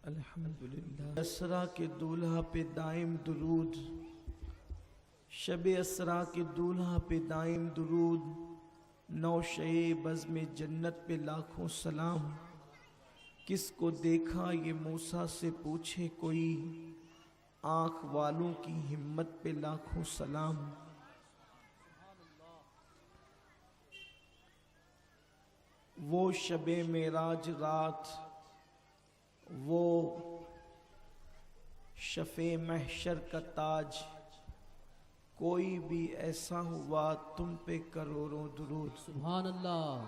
الحمدللہ اسرا کے دولہا پہ دائم درود، شب اسرا کے دولہا پہ دائم درود، نوشے بزم جنت پہ لاکھوں سلام۔ کس کو دیکھا یہ موسیٰ سے پوچھے کوئی، آنکھ والوں کی ہمت پہ لاکھوں سلام۔ وہ شب معراج رات، وہ شفع محشر کا تاج، کوئی بھی ایسا ہوا تم پہ کروڑوں درود۔ سبحان اللہ۔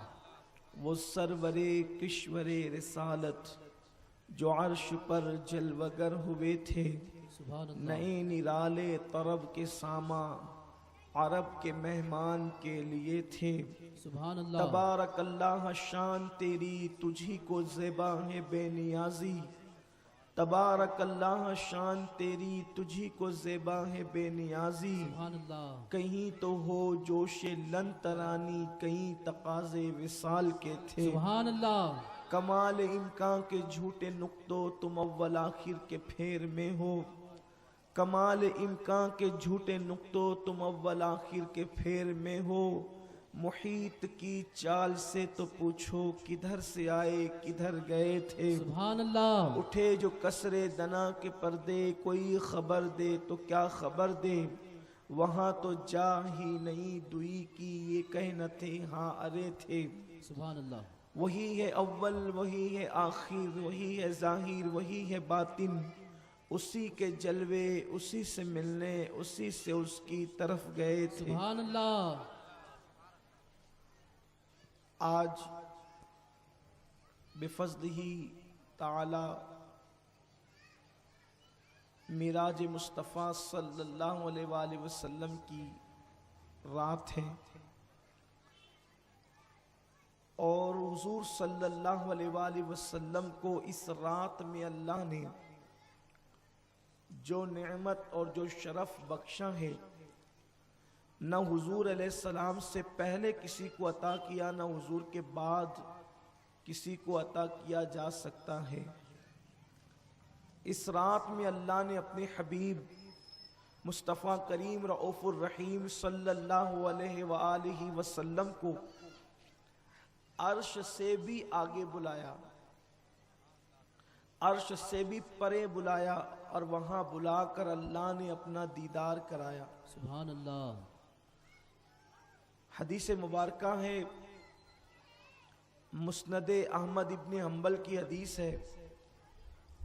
وہ سرور کشور رسالت جو عرش پر جلوگر ہوئے تھے، سبحان اللہ۔ نئے نرالے طرب کے ساما عرب کے مہمان کے لیے تھے۔ سبحان اللہ۔ تبارک اللہ شان تیری تجھی کو زیبا ہے بے نیازی، تبارک اللہ شان تیری تجھی کو زیبا ہے بے نیازی۔ سبحان اللہ۔ کہیں تو ہو جوش لن ترانی، کہیں تقاضے وصال کے تھے۔ سبحان اللہ۔ کمال امکان کے جھوٹے نقطوں تم اول آخر کے پھیر میں ہو، کمال امکان کے جھوٹے نقطوں تم اول آخر کے پھیر میں ہو۔ محیط کی چال سے تو پوچھو کدھر سے آئے کدھر گئے تھے۔ سبحان اللہ۔ اٹھے جو کسرے دنا کے پردے، کوئی خبر دے تو کیا خبر دے، وہاں تو جا ہی نہیں دوئی کی، یہ کہہ نہ تھے ہاں ارے تھے۔ سبحان اللہ۔ وہی ہے اول وہی ہے آخر، وہی ہے ظاہر وہی ہے باطن، اسی کے جلوے اسی سے ملنے اسی سے اس کی طرف گئے تھے۔ سبحان اللہ۔ آج بفضلہ تعالی معراج مصطفیٰ صلی اللہ علیہ وآلہ وسلم کی رات ہے، اور حضور صلی اللہ علیہ وآلہ وسلم کو اس رات میں اللہ نے جو نعمت اور جو شرف بخشا ہے، نہ حضور علیہ السلام سے پہلے کسی کو عطا کیا، نہ حضور کے بعد کسی کو عطا کیا جا سکتا ہے۔ اس رات میں اللہ نے اپنے حبیب مصطفیٰ کریم رؤوف الرحیم صلی اللہ علیہ وآلہ وسلم کو عرش سے بھی آگے بلایا، عرش سے بھی پرے بلایا، اور وہاں بلا کر اللہ نے اپنا دیدار کرایا۔ سبحان اللہ۔ حدیث مبارکہ ہے، مسند احمد ابن حنبل کی حدیث ہے،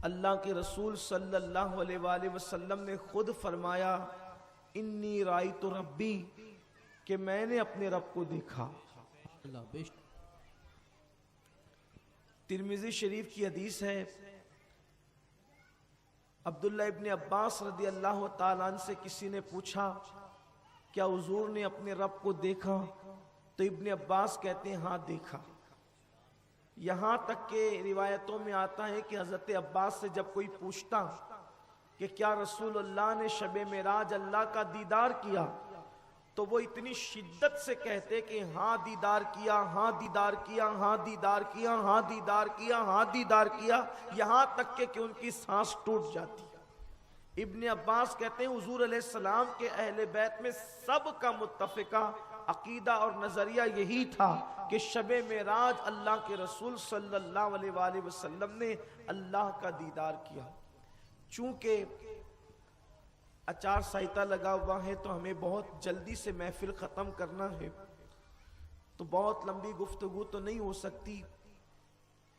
اللہ کے رسول صلی اللہ علیہ وآلہ وسلم نے خود فرمایا، انی رأیت ربی، کہ میں نے اپنے رب کو دیکھا۔ ترمذی شریف کی حدیث ہے، عبداللہ ابن عباس رضی اللہ تعالیٰ عنہ سے کسی نے پوچھا کیا حضور نے اپنے رب کو دیکھا؟ تو ابن عباس کہتے ہیں ہاں دیکھا۔ یہاں تک کہ روایتوں میں آتا ہے کہ حضرت عباس سے جب کوئی پوچھتا کہ کیا رسول اللہ نے شب معراج اللہ کا دیدار کیا، تو وہ اتنی شدت سے کہتے کہ ہاں دیدار کیا، ہاں دیدار کیا، ہاں دیدار کیا، ہاں دیدار کیا، ہاں دیدار کیا، یہاں تک کہ ان کی سانس ٹوٹ جاتی۔ ابن عباس کہتے ہیں حضور علیہ السلام کے اہل بیت میں سب کا متفقہ عقیدہ اور نظریہ یہی تھا کہ شب معراج اللہ کے رسول صلی اللہ علیہ وآلہ وسلم نے اللہ کا دیدار کیا۔ چونکہ اچار سائتہ لگا ہوا ہے تو ہمیں بہت جلدی سے محفل ختم کرنا ہے، تو بہت لمبی گفتگو تو نہیں ہو سکتی۔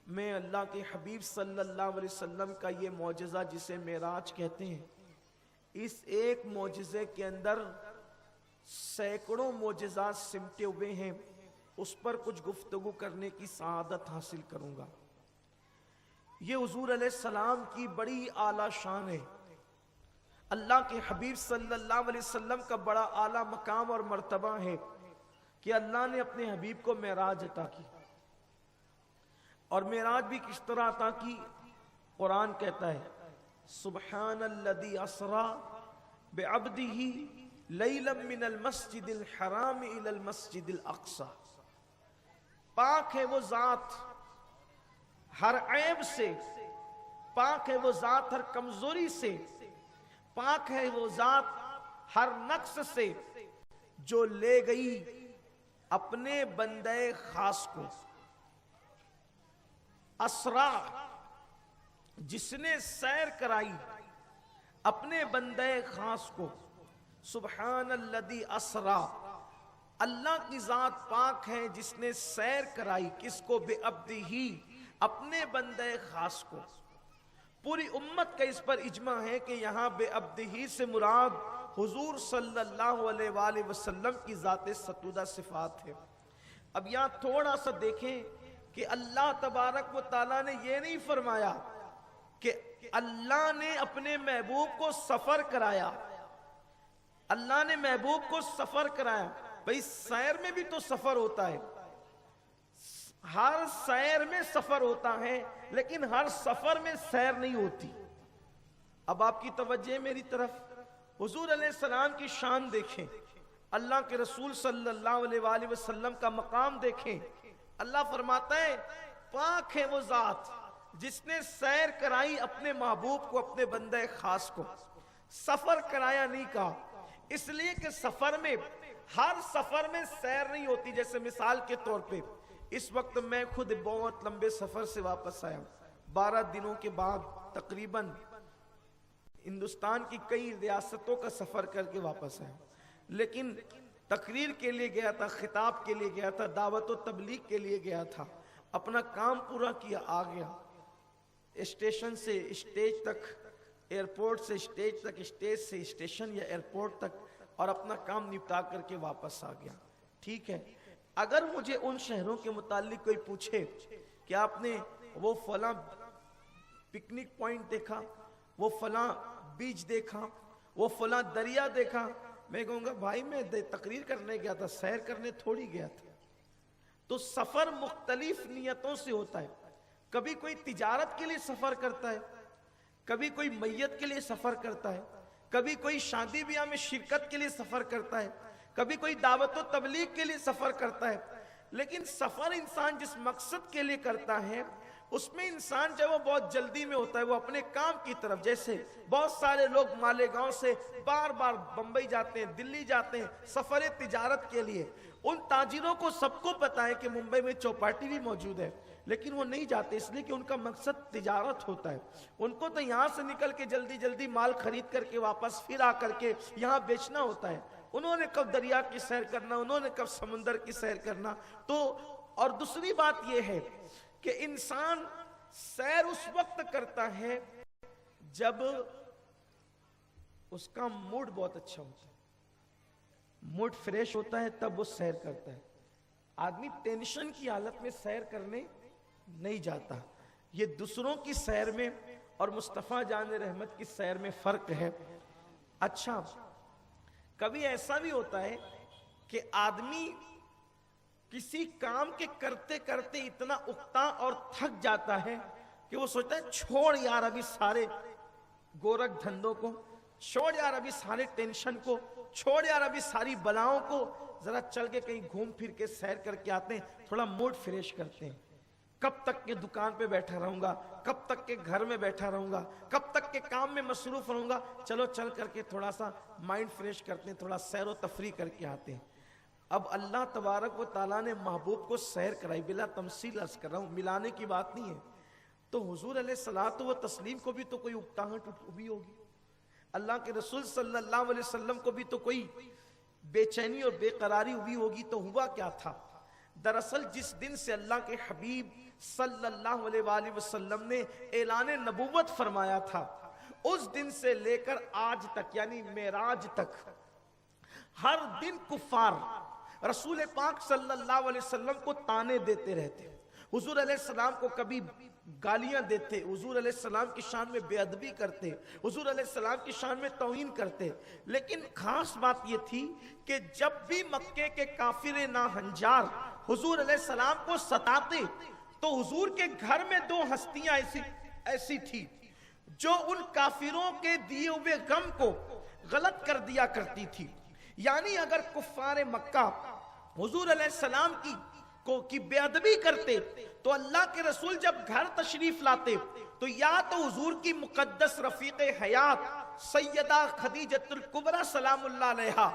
میں اللہ کے حبیب صلی اللہ علیہ وسلم کا یہ معجزہ جسے معراج کہتے ہیں، اس ایک معجزے کے اندر سینکڑوں معجزات سمٹے ہوئے ہیں، اس پر کچھ گفتگو کرنے کی سعادت حاصل کروں گا۔ یہ حضور علیہ السلام کی بڑی اعلیٰ شان ہے، اللہ کے حبیب صلی اللہ علیہ وسلم کا بڑا اعلیٰ مقام اور مرتبہ ہے کہ اللہ نے اپنے حبیب کو معراج عطا کی۔ اور معراج بھی کس طرح عطا کی؟ قرآن کہتا ہے سبحان الذی اسری بعبدہ لیلا من المسجد الحرام الی المسجد الاقصی، پاک ہے وہ ذات ہر عیب سے، پاک ہے وہ ذات ہر کمزوری سے، پاک ہے وہ ذات ہر نقص سے، جو لے گئی اپنے بندے خاص کو۔ اسرا، جس نے سیر کرائی اپنے بندے خاص کو۔ سبحان الذی اسرا، اللہ کی ذات پاک ہے جس نے سیر کرائی کس کو؟ بے عبدہ، اپنے بندے خاص کو۔ پوری امت کا اس پر اجماع ہے کہ یہاں بے عبدہ سے مراد حضور صلی اللہ علیہ وآلہ وسلم کی ذات ستودہ صفات ہے۔ اب یہاں تھوڑا سا دیکھیں کہ اللہ تبارک و تعالیٰ نے یہ نہیں فرمایا کہ اللہ نے اپنے محبوب کو سفر کرایا، اللہ نے محبوب کو سفر کرایا۔ بھئی سیر میں بھی تو سفر ہوتا ہے، ہر سیر میں سفر ہوتا ہے، لیکن ہر سفر میں سیر نہیں ہوتی۔ اب آپ کی توجہ میری طرف، حضور علیہ السلام کی شان دیکھیں، اللہ کے رسول صلی اللہ علیہ وآلہ وسلم کا مقام دیکھیں۔ اللہ فرماتا ہے پاک ہے وہ ذات جس نے سیر کرائی اپنے محبوب کو، اپنے بندے خاص کو۔ سفر کرایا نہیں کہا، اس لیے کہ سفر میں، ہر سفر میں سیر نہیں ہوتی۔ جیسے مثال کے طور پہ اس وقت میں خود بہت لمبے سفر سے واپس آیا، 12 دنوں کے بعد تقریباً ہندوستان کی کئی ریاستوں کا سفر کر کے واپس آیا، لیکن تقریر کے لیے گیا تھا، خطاب کے لیے گیا تھا، دعوت و تبلیغ کے لیے گیا تھا، اپنا کام پورا کیا، آ گیا، اسٹیشن سے اسٹیج تک، ایئرپورٹ سے اسٹیج تک، اسٹیج سے اسٹیشن یا ایئرپورٹ تک، اور اپنا کام نپٹا کر کے واپس آ گیا۔ ٹھیک ہے، اگر مجھے ان شہروں کے متعلق کوئی پوچھے کہ آپ نے وہ فلاں پکنک پوائنٹ دیکھا، وہ فلاں بیچ دیکھا، وہ فلاں دریا دیکھا، میں کہوں گا بھائی میں تقریر کرنے گیا تھا، سیر کرنے تھوڑی گیا تھا۔ تو سفر مختلف نیتوں سے ہوتا ہے، کبھی کوئی تجارت کے لیے سفر کرتا ہے، کبھی کوئی میت کے لیے سفر کرتا ہے، کبھی کوئی شادی بیاہ میں شرکت کے لیے سفر کرتا ہے، کبھی کوئی دعوت و تبلیغ کے لیے سفر کرتا ہے۔ لیکن سفر انسان جس مقصد کے لیے کرتا ہے اس میں انسان جب وہ بہت جلدی میں ہوتا ہے، وہ اپنے کام کی طرف، جیسے بہت سارے لوگ مالیگاؤں سے بار بار بمبئی جاتے ہیں، دلی جاتے ہیں سفر تجارت کے لیے۔ ان تاجروں کو سب کو پتا ہے کہ ممبئی میں چوپاٹی بھی موجود ہے، لیکن وہ نہیں جاتے اس لیے کہ ان کا مقصد تجارت ہوتا ہے۔ ان کو تو یہاں سے نکل کے جلدی جلدی مال خرید کر کے واپس پھر آ کر کے یہاں بیچنا ہوتا ہے۔ انہوں نے کب دریا کی سیر کرنا، انہوں نے کب سمندر کی سیر کرنا۔ تو اور دوسری بات یہ ہے کہ انسان سیر اس وقت کرتا ہے جب اس کا موڈ بہت اچھا ہوتا ہے، موڈ فریش ہوتا ہے، تب وہ سیر کرتا ہے۔ آدمی ٹینشن کی حالت میں سیر کرنے نہیں جاتا۔ یہ دوسروں کی سیر میں اور مصطفیٰ جان رحمت کی سیر میں فرق ہے۔ اچھا، کبھی ایسا بھی ہوتا ہے کہ آدمی کسی کام کے کرتے کرتے اتنا اکتا اور تھک جاتا ہے کہ وہ سوچتا ہے چھوڑ یار ابھی سارے گورکھ دھندوں کو، چھوڑ یار ابھی سارے ٹینشن کو، چھوڑ یار ابھی ساری بلاؤں کو، ذرا چل کے کہیں گھوم پھر کے سیر کر کے آتے ہیں، تھوڑا موڈ فریش کرتے ہیں۔ کب تک کے دکان پہ بیٹھا رہوں گا، کب تک کے گھر میں بیٹھا رہوں گا، کب تک کے کام میں مصروف رہوں گا، چلو چل کر کے تھوڑا سا مائنڈ فریش کرتے ہیں، تھوڑا سیر و تفریح کر کے آتے ہیں۔ اب اللہ تبارک و تعالیٰ نے محبوب کو سیر کرائی، بلا تمثیل عرض کر رہا ہوں، ملانے کی بات نہیں ہے۔ تو حضور علیہ الصلوۃ والتسلیم کو بھی تو کوئی اکتاہٹ ہوئی ہوگی، اللہ کے رسول صلی اللہ علیہ وسلم کو بھی تو کوئی بے چینی اور بے قراری ہوئی ہوگی۔ تو ہوا کیا تھا؟ دراصل جس دن سے اللہ کے حبیب صلی اللہ علیہ وآلہ وسلم نے اعلان نبوت فرمایا تھا، اس دن سے لے کر آج تک یعنی معراج تک ہر دن کفار رسول پاک صلی اللہ علیہ وسلم کو تانے دیتے رہتے، حضور علیہ السلام کو کبھی گالیاں دیتے، حضور علیہ السلام کی شان میں بے ادبی کرتے، حضور علیہ السلام کی شان میں توہین کرتے۔ لیکن خاص بات یہ تھی کہ جب بھی مکے کے کافر ناہنجار حضور علیہ السلام کو ستاتے تو حضور کے گھر میں دو ہستیاں ایسی تھی جو ان کافروں کے دیے ہوئے غم کو غلط کر دیا کرتی تھی۔ یعنی اگر کفار مکہ حضور علیہ السلام کی کی بے ادبی کرتے تو اللہ کے رسول جب گھر تشریف لاتے تو یا تو حضور کی مقدس رفیق حیات سیدہ خدیجۃ الکبریٰ سلام اللہ علیہا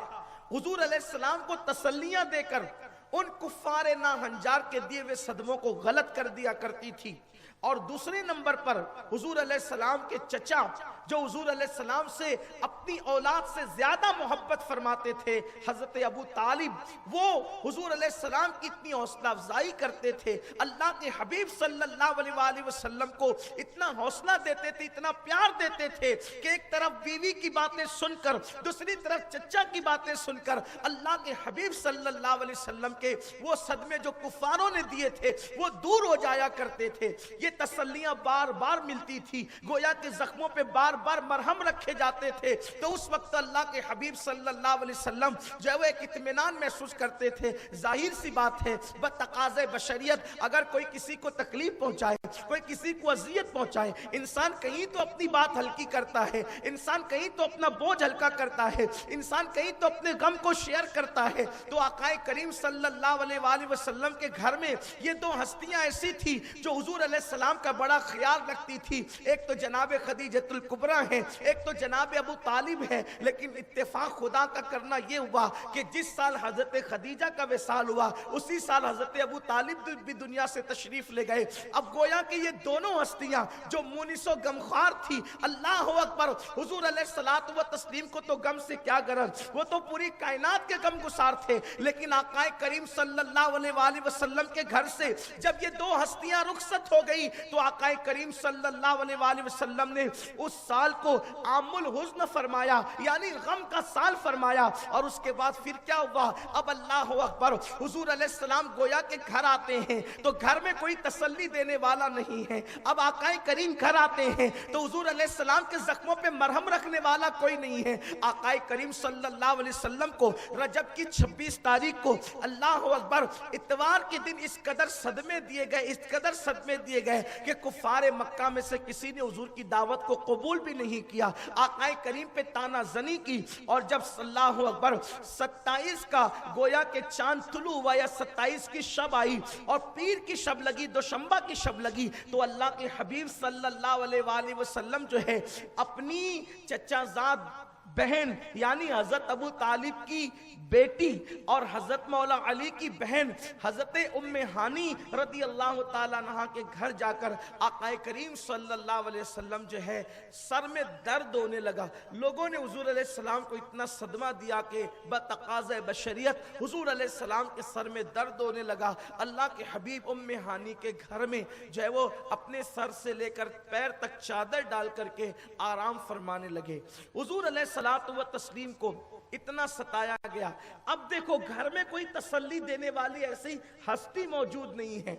حضور علیہ السلام کو تسلیاں دے کر ان کفار ناہنجار کے دیے ہوئے صدموں کو غلط کر دیا کرتی تھی. اور دوسرے نمبر پر حضور علیہ السلام کے چچا جو حضور علیہ السلام سے اپنی اولاد سے زیادہ محبت فرماتے تھے حضرت ابو طالب وہ حضور علیہ السلام کی اتنی حوصلہ افزائی کرتے تھے, اللہ کے حبیب صلی اللہ علیہ وآلہ وسلم کو اتنا حوصلہ دیتے تھے, اتنا پیار دیتے تھے کہ ایک طرف بیوی کی باتیں سن کر دوسری طرف چچا کی باتیں سن کر اللہ کے حبیب صلی اللہ علیہ وسلم کے وہ صدمے جو کفاروں نے دیے تھے وہ دور ہو جایا کرتے تھے. یہ تسلیاں بار بار ملتی تھی, گویا کہ زخموں پہ بار بار مرہم رکھے جاتے تھے. تو اس وقت اللہ کے حبیب صلی اللہ علیہ وسلم جو ہے ایک اطمینان محسوس کرتے تھے. ظاہر سی بات ہے بتقاضے بشریت اگر کوئی کسی کو تکلیف پہنچائے, کوئی کسی کو اذیت پہنچائے, انسان کہیں تو اپنی بات ہلکی کرتا ہے, انسان کہیں تو اپنا بوجھ ہلکا کرتا ہے, انسان کہیں تو اپنے غم کو شیئر کرتا ہے. تو آقا کریم صلی اللہ علیہ وآلہ وسلم کے گھر میں یہ دو ہستیاں ایسی تھی جو حضور علیہ السلام کا بڑا خیال رکھتی تھی. ایک تو جناب خدیجۃ الکبریٰ ہیں, ایک تو جناب ابو طالب ہیں. لیکن اتفاق خدا کا کرنا یہ ہوا کہ جس سال حضرت خدیجہ کا وصال ہوا اسی سال حضرت ابو طالب بھی دنیا سے تشریف لے گئے. اب گویا کہ یہ دونوں ہستیاں جو مونس و غمخوار تھی, اللہ اکبر, حضور علیہ الصلوۃ والتسلیم کو تو غم سے کیا غرض, وہ تو پوری کائنات کے غم گسار تھے. لیکن آقا کریم صلی اللہ علیہ وآلہ وسلم کے گھر سے جب یہ دو ہستیاں رخصت ہو گئی تو آقا کریم صلی اللہ علیہ وآلہ وسلم نے اس سال کو عام الحزن فرمایا, یعنی غم کا سال فرمایا. اور اس کے بعد پھر کیا ہوا, اب اللہ اکبر, حضور علیہ السلام گویا کہ گھر آتے ہیں تو گھر میں کوئی تسلی دینے والا نہیں ہے. اب آقا کریم گھر آتے ہیں تو حضور علیہ السلام کے زخموں پہ مرہم رکھنے والا کوئی نہیں ہے. آقا کریم صلی اللہ علیہ وسلم کو رجب کی 26 تاریخ کو اللہ اکبر اتوار کے دن اس قدر صدمے دیے گئے, اس قدر صدمے دیے گئے کہ کفار مکہ میں سے کسی نے حضور کی دعوت کو قبول بھی نہیں کیا. آقا کریم پہ تانا زنی کی. اور جب اللہ اکبر 27 کا گویا کہ چاند طلوع ہوا یا 27 کی شب آئی اور پیر کی شب لگی, دوشنبہ کی شب لگی, تو اللہ کے حبیب صلی اللہ علیہ وآلہ وسلم جو ہے اپنی چچا زاد بہن یعنی حضرت ابو طالب کی بیٹی اور حضرت مولا علی کی بہن حضرت ام ہانی رضی اللہ تعالیٰ عنہ کے گھر جا کر آقا کریم صلی اللہ علیہ وسلم جو ہے سر میں درد ہونے لگا. لوگوں نے حضور علیہ السلام کو اتنا صدمہ دیا کہ بتقاضۂ بشریت حضور علیہ السلام کے سر میں درد ہونے لگا. اللہ کے حبیب ام ہانی کے گھر میں جو ہے وہ اپنے سر سے لے کر پیر تک چادر ڈال کر کے آرام فرمانے لگے. حضور علیہ الصلوۃ والتسلیم کو اتنا ستایا گیا. اب دیکھو گھر میں کوئی تسلی دینے والی ایسی ہستی موجود نہیں ہے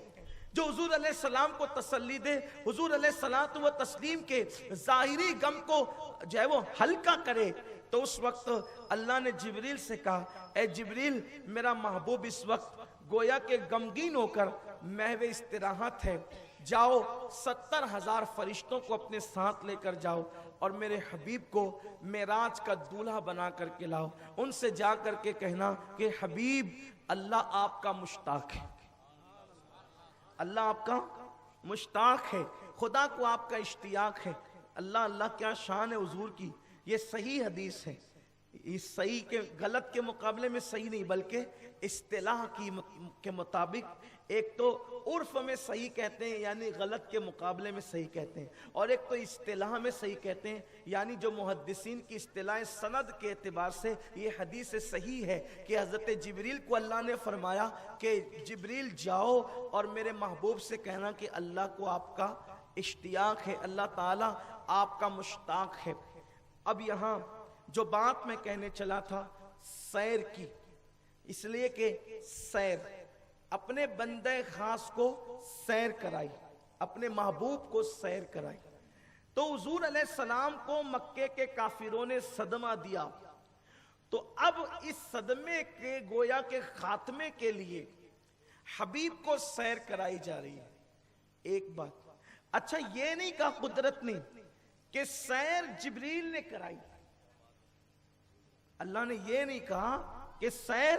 جو حضور علیہ السلام کو تسلی دے, حضور علیہ الصلوۃ والتسلیم کے ظاہری غم کو جو ہے وہ ہلکا کرے. تو اس وقت اللہ نے جبریل سے کہا, اے جبریل میرا محبوب اس وقت گویا کہ غمگین ہو کر محو استراحت ہے, جاؤ 70,000 فرشتوں کو اپنے ساتھ لے کر جاؤ اور میرے حبیب کو معراج کا دولہا بنا کر کے لاؤ. ان سے جا کر کے کہنا کہ حبیب اللہ آپ کا مشتاق ہے, اللہ آپ کا مشتاق ہے, خدا کو آپ کا اشتیاق ہے. اللہ اللہ کیا شان ہے حضور کی. یہ صحیح حدیث ہے, یہ صحیح کے غلط کے مقابلے میں صحیح نہیں بلکہ اصطلاح کے مطابق ایک تو عرف میں صحیح کہتے ہیں یعنی غلط کے مقابلے میں صحیح کہتے ہیں, اور ایک تو اصطلاح میں صحیح کہتے ہیں یعنی جو محدثین کی اصطلاح سند کے اعتبار سے یہ حدیث صحیح ہے کہ حضرت جبریل کو اللہ نے فرمایا کہ جبریل جاؤ اور میرے محبوب سے کہنا کہ اللہ کو آپ کا اشتیاق ہے, اللہ تعالیٰ آپ کا مشتاق ہے. اب یہاں جو بات میں کہنے چلا تھا سیر کی, اس لیے کہ سیر اپنے بندہ خاص کو سیر کرائی, اپنے محبوب کو سیر کرائی. تو حضور علیہ السلام کو مکے کے کافروں نے صدمہ دیا, تو اب اس صدمے کے گویا کے خاتمے کے لیے حبیب کو سیر کرائی جا رہی ہے. ایک بات, اچھا یہ نہیں کہا قدرت نے کہ سیر جبریل نے کرائی, اللہ نے یہ نہیں کہا کہ سیر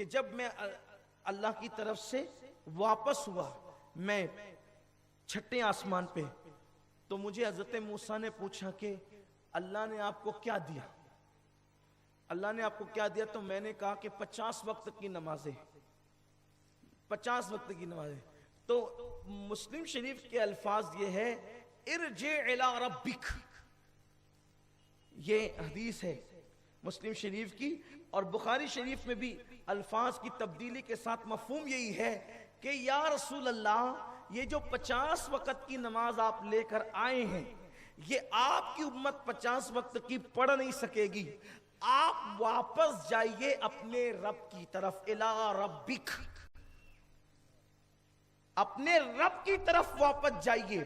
کہ جب میں اللہ کی طرف سے واپس ہوا میں چھٹے آسمان پہ، تو مجھے حضرت موسیٰ نے پوچھا کہ اللہ نے آپ کو کیا دیا؟ اللہ نے آپ کو کیا دیا؟ تو میں نے کہا کہ 50 وقت کی نمازیں، 50 وقت کی نمازیں۔ تو مسلم شریف کے الفاظ یہ ہے ارجع الی ربک، یہ حدیث ہے مسلم شریف کی، اور بخاری شریف میں بھی الفاظ کی تبدیلی کے ساتھ مفہوم یہی ہے کہ یا رسول اللہ یہ جو 50 وقت کی نماز آپ لے کر آئے ہیں یہ آپ کی امت 50 وقت کی پڑھ نہیں سکے گی، آپ واپس جائیے اپنے رب کی طرف، الی ربک، اپنے رب کی طرف واپس جائیے۔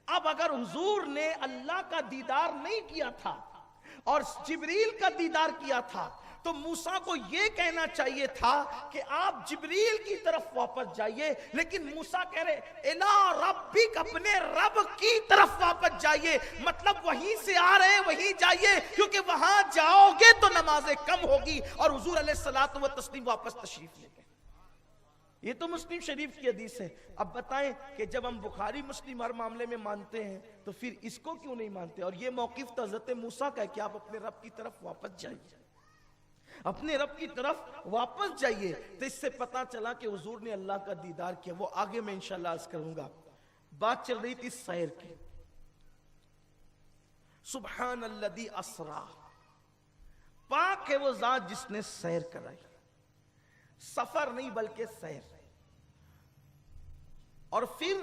اب اگر حضور نے اللہ کا دیدار نہیں کیا تھا اور جبریل کا دیدار کیا تھا تو موسیٰ کو یہ کہنا چاہیے تھا کہ آپ جبریل کی طرف واپس جائیے، لیکن موسیٰ کہہ رہے الی ربک، اپنے رب کی طرف واپس جائیے، مطلب وہیں سے آ رہے وہیں جائیے، کیونکہ وہاں جاؤ گے تو نمازیں کم ہوگی، اور حضور علیہ الصلوۃ والتسلیم واپس تشریف لے گئے۔ یہ تو مسلم شریف کی حدیث ہے۔ اب بتائیں کہ جب ہم بخاری مسلم ہر معاملے میں مانتے ہیں تو پھر اس کو کیوں نہیں مانتے؟ اور یہ موقف تو حضرت موسیٰ کا ہے کہ آپ اپنے رب کی طرف واپس جائیے، اپنے رب کی طرف واپس جائیے۔ تو اس سے پتا چلا کہ حضور نے اللہ کا دیدار کیا۔ وہ آگے میں انشاءاللہ عرض کروں گا۔ بات چل رہی تھی سیر کی۔ سبحان الذی اسرا، پاک ہے وہ ذات جس نے سیر کرائی، سفر نہیں بلکہ سیر۔ اور پھر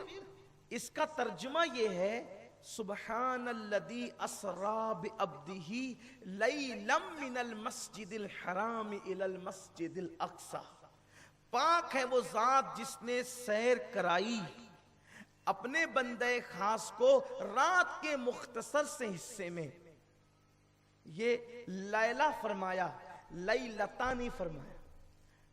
اس کا ترجمہ یہ ہے سبحان الذی اسرا بعبدہ لیلا من المسجد الحرام الی المسجد الاقصی، پاک ہے وہ ذات جس نے سیر کرائی اپنے بندے خاص کو رات کے مختصر سے حصے میں۔ یہ لیلہ فرمایا، لیلتا نہیں فرمایا،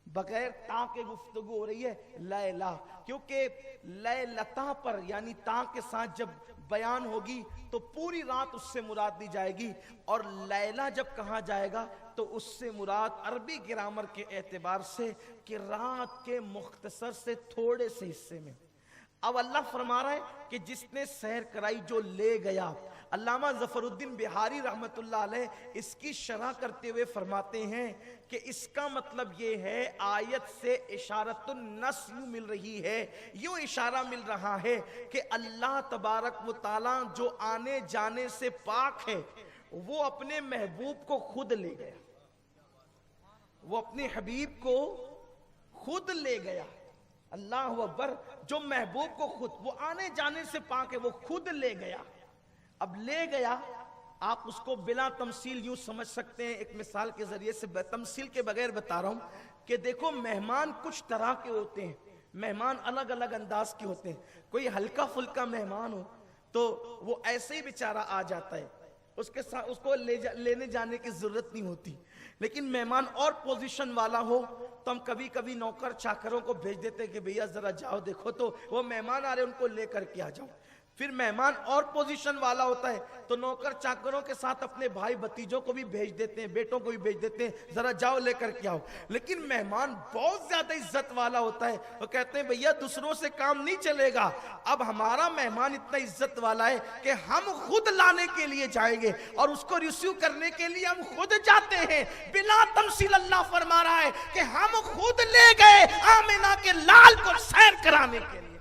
بغیر تا کے گفتگو ہو رہی ہے لیلہ، کیونکہ لیلتا پر یعنی تا کے ساتھ جب بیان ہوگی تو پوری رات اس سے مراد دی جائے گی، اور لیلہ جب کہا جائے گا تو اس سے مراد عربی گرامر کے اعتبار سے کہ رات کے مختصر سے تھوڑے سے حصے میں۔ اب اللہ فرما رہا ہے کہ جس نے سیر کرائی جو لے گیا۔ علامہ ظفر الدین بہاری رحمت اللہ علیہ اس کی شرح کرتے ہوئے فرماتے ہیں کہ اس کا مطلب یہ ہے آیت سے اشارت النص یوں مل رہی ہے، یوں اشارہ مل رہا ہے کہ اللہ تبارک و تعالیٰ جو آنے جانے سے پاک ہے وہ اپنے محبوب کو خود لے گیا، وہ اپنے حبیب کو خود لے گیا۔ اللہ اکبر، جو محبوب کو خود، وہ آنے جانے سے پاک ہے، وہ خود لے گیا۔ اب لے گیا، آپ اس کو بلا تمثیل یوں سمجھ سکتے ہیں، ایک مثال کے ذریعے سے تمثیل کے بغیر بتا رہا ہوں کہ دیکھو مہمان کچھ طرح کے ہوتے ہیں، مہمان الگ الگ انداز کے ہوتے ہیں۔ کوئی ہلکا پھلکا مہمان ہو تو وہ ایسے ہی بیچارہ آ جاتا ہے، اس کے ساتھ اس کو لینے جانے کی ضرورت نہیں ہوتی۔ لیکن مہمان اور پوزیشن والا ہو تو ہم کبھی کبھی نوکر چاکروں کو بھیج دیتے کہ بھیا ذرا جاؤ دیکھو تو وہ مہمان آ رہے ان کو لے کر کے آ جاؤ۔ پھر مہمان اور پوزیشن والا ہوتا ہے تو نوکر چاکروں کے ساتھ اپنے بھائی بھتیجوں کو بھی بھیج دیتے ہیں، بیٹوں کو بھی بھیج دیتے ہیں، ذرا جاؤ لے کر کے آؤ۔ لیکن مہمان بہت زیادہ عزت والا ہوتا ہے، وہ کہتے ہیں بھیا دوسروں سے کام نہیں چلے گا، اب ہمارا مہمان اتنا عزت والا ہے کہ ہم خود لانے کے لیے جائیں گے اور اس کو ریسیو کرنے کے لیے ہم خود جاتے ہیں۔ بلا تمثیل اللہ فرما رہا ہے کہ ہم خود لے گئے آمنہ کے لال کو سیر کرانے کے لیے۔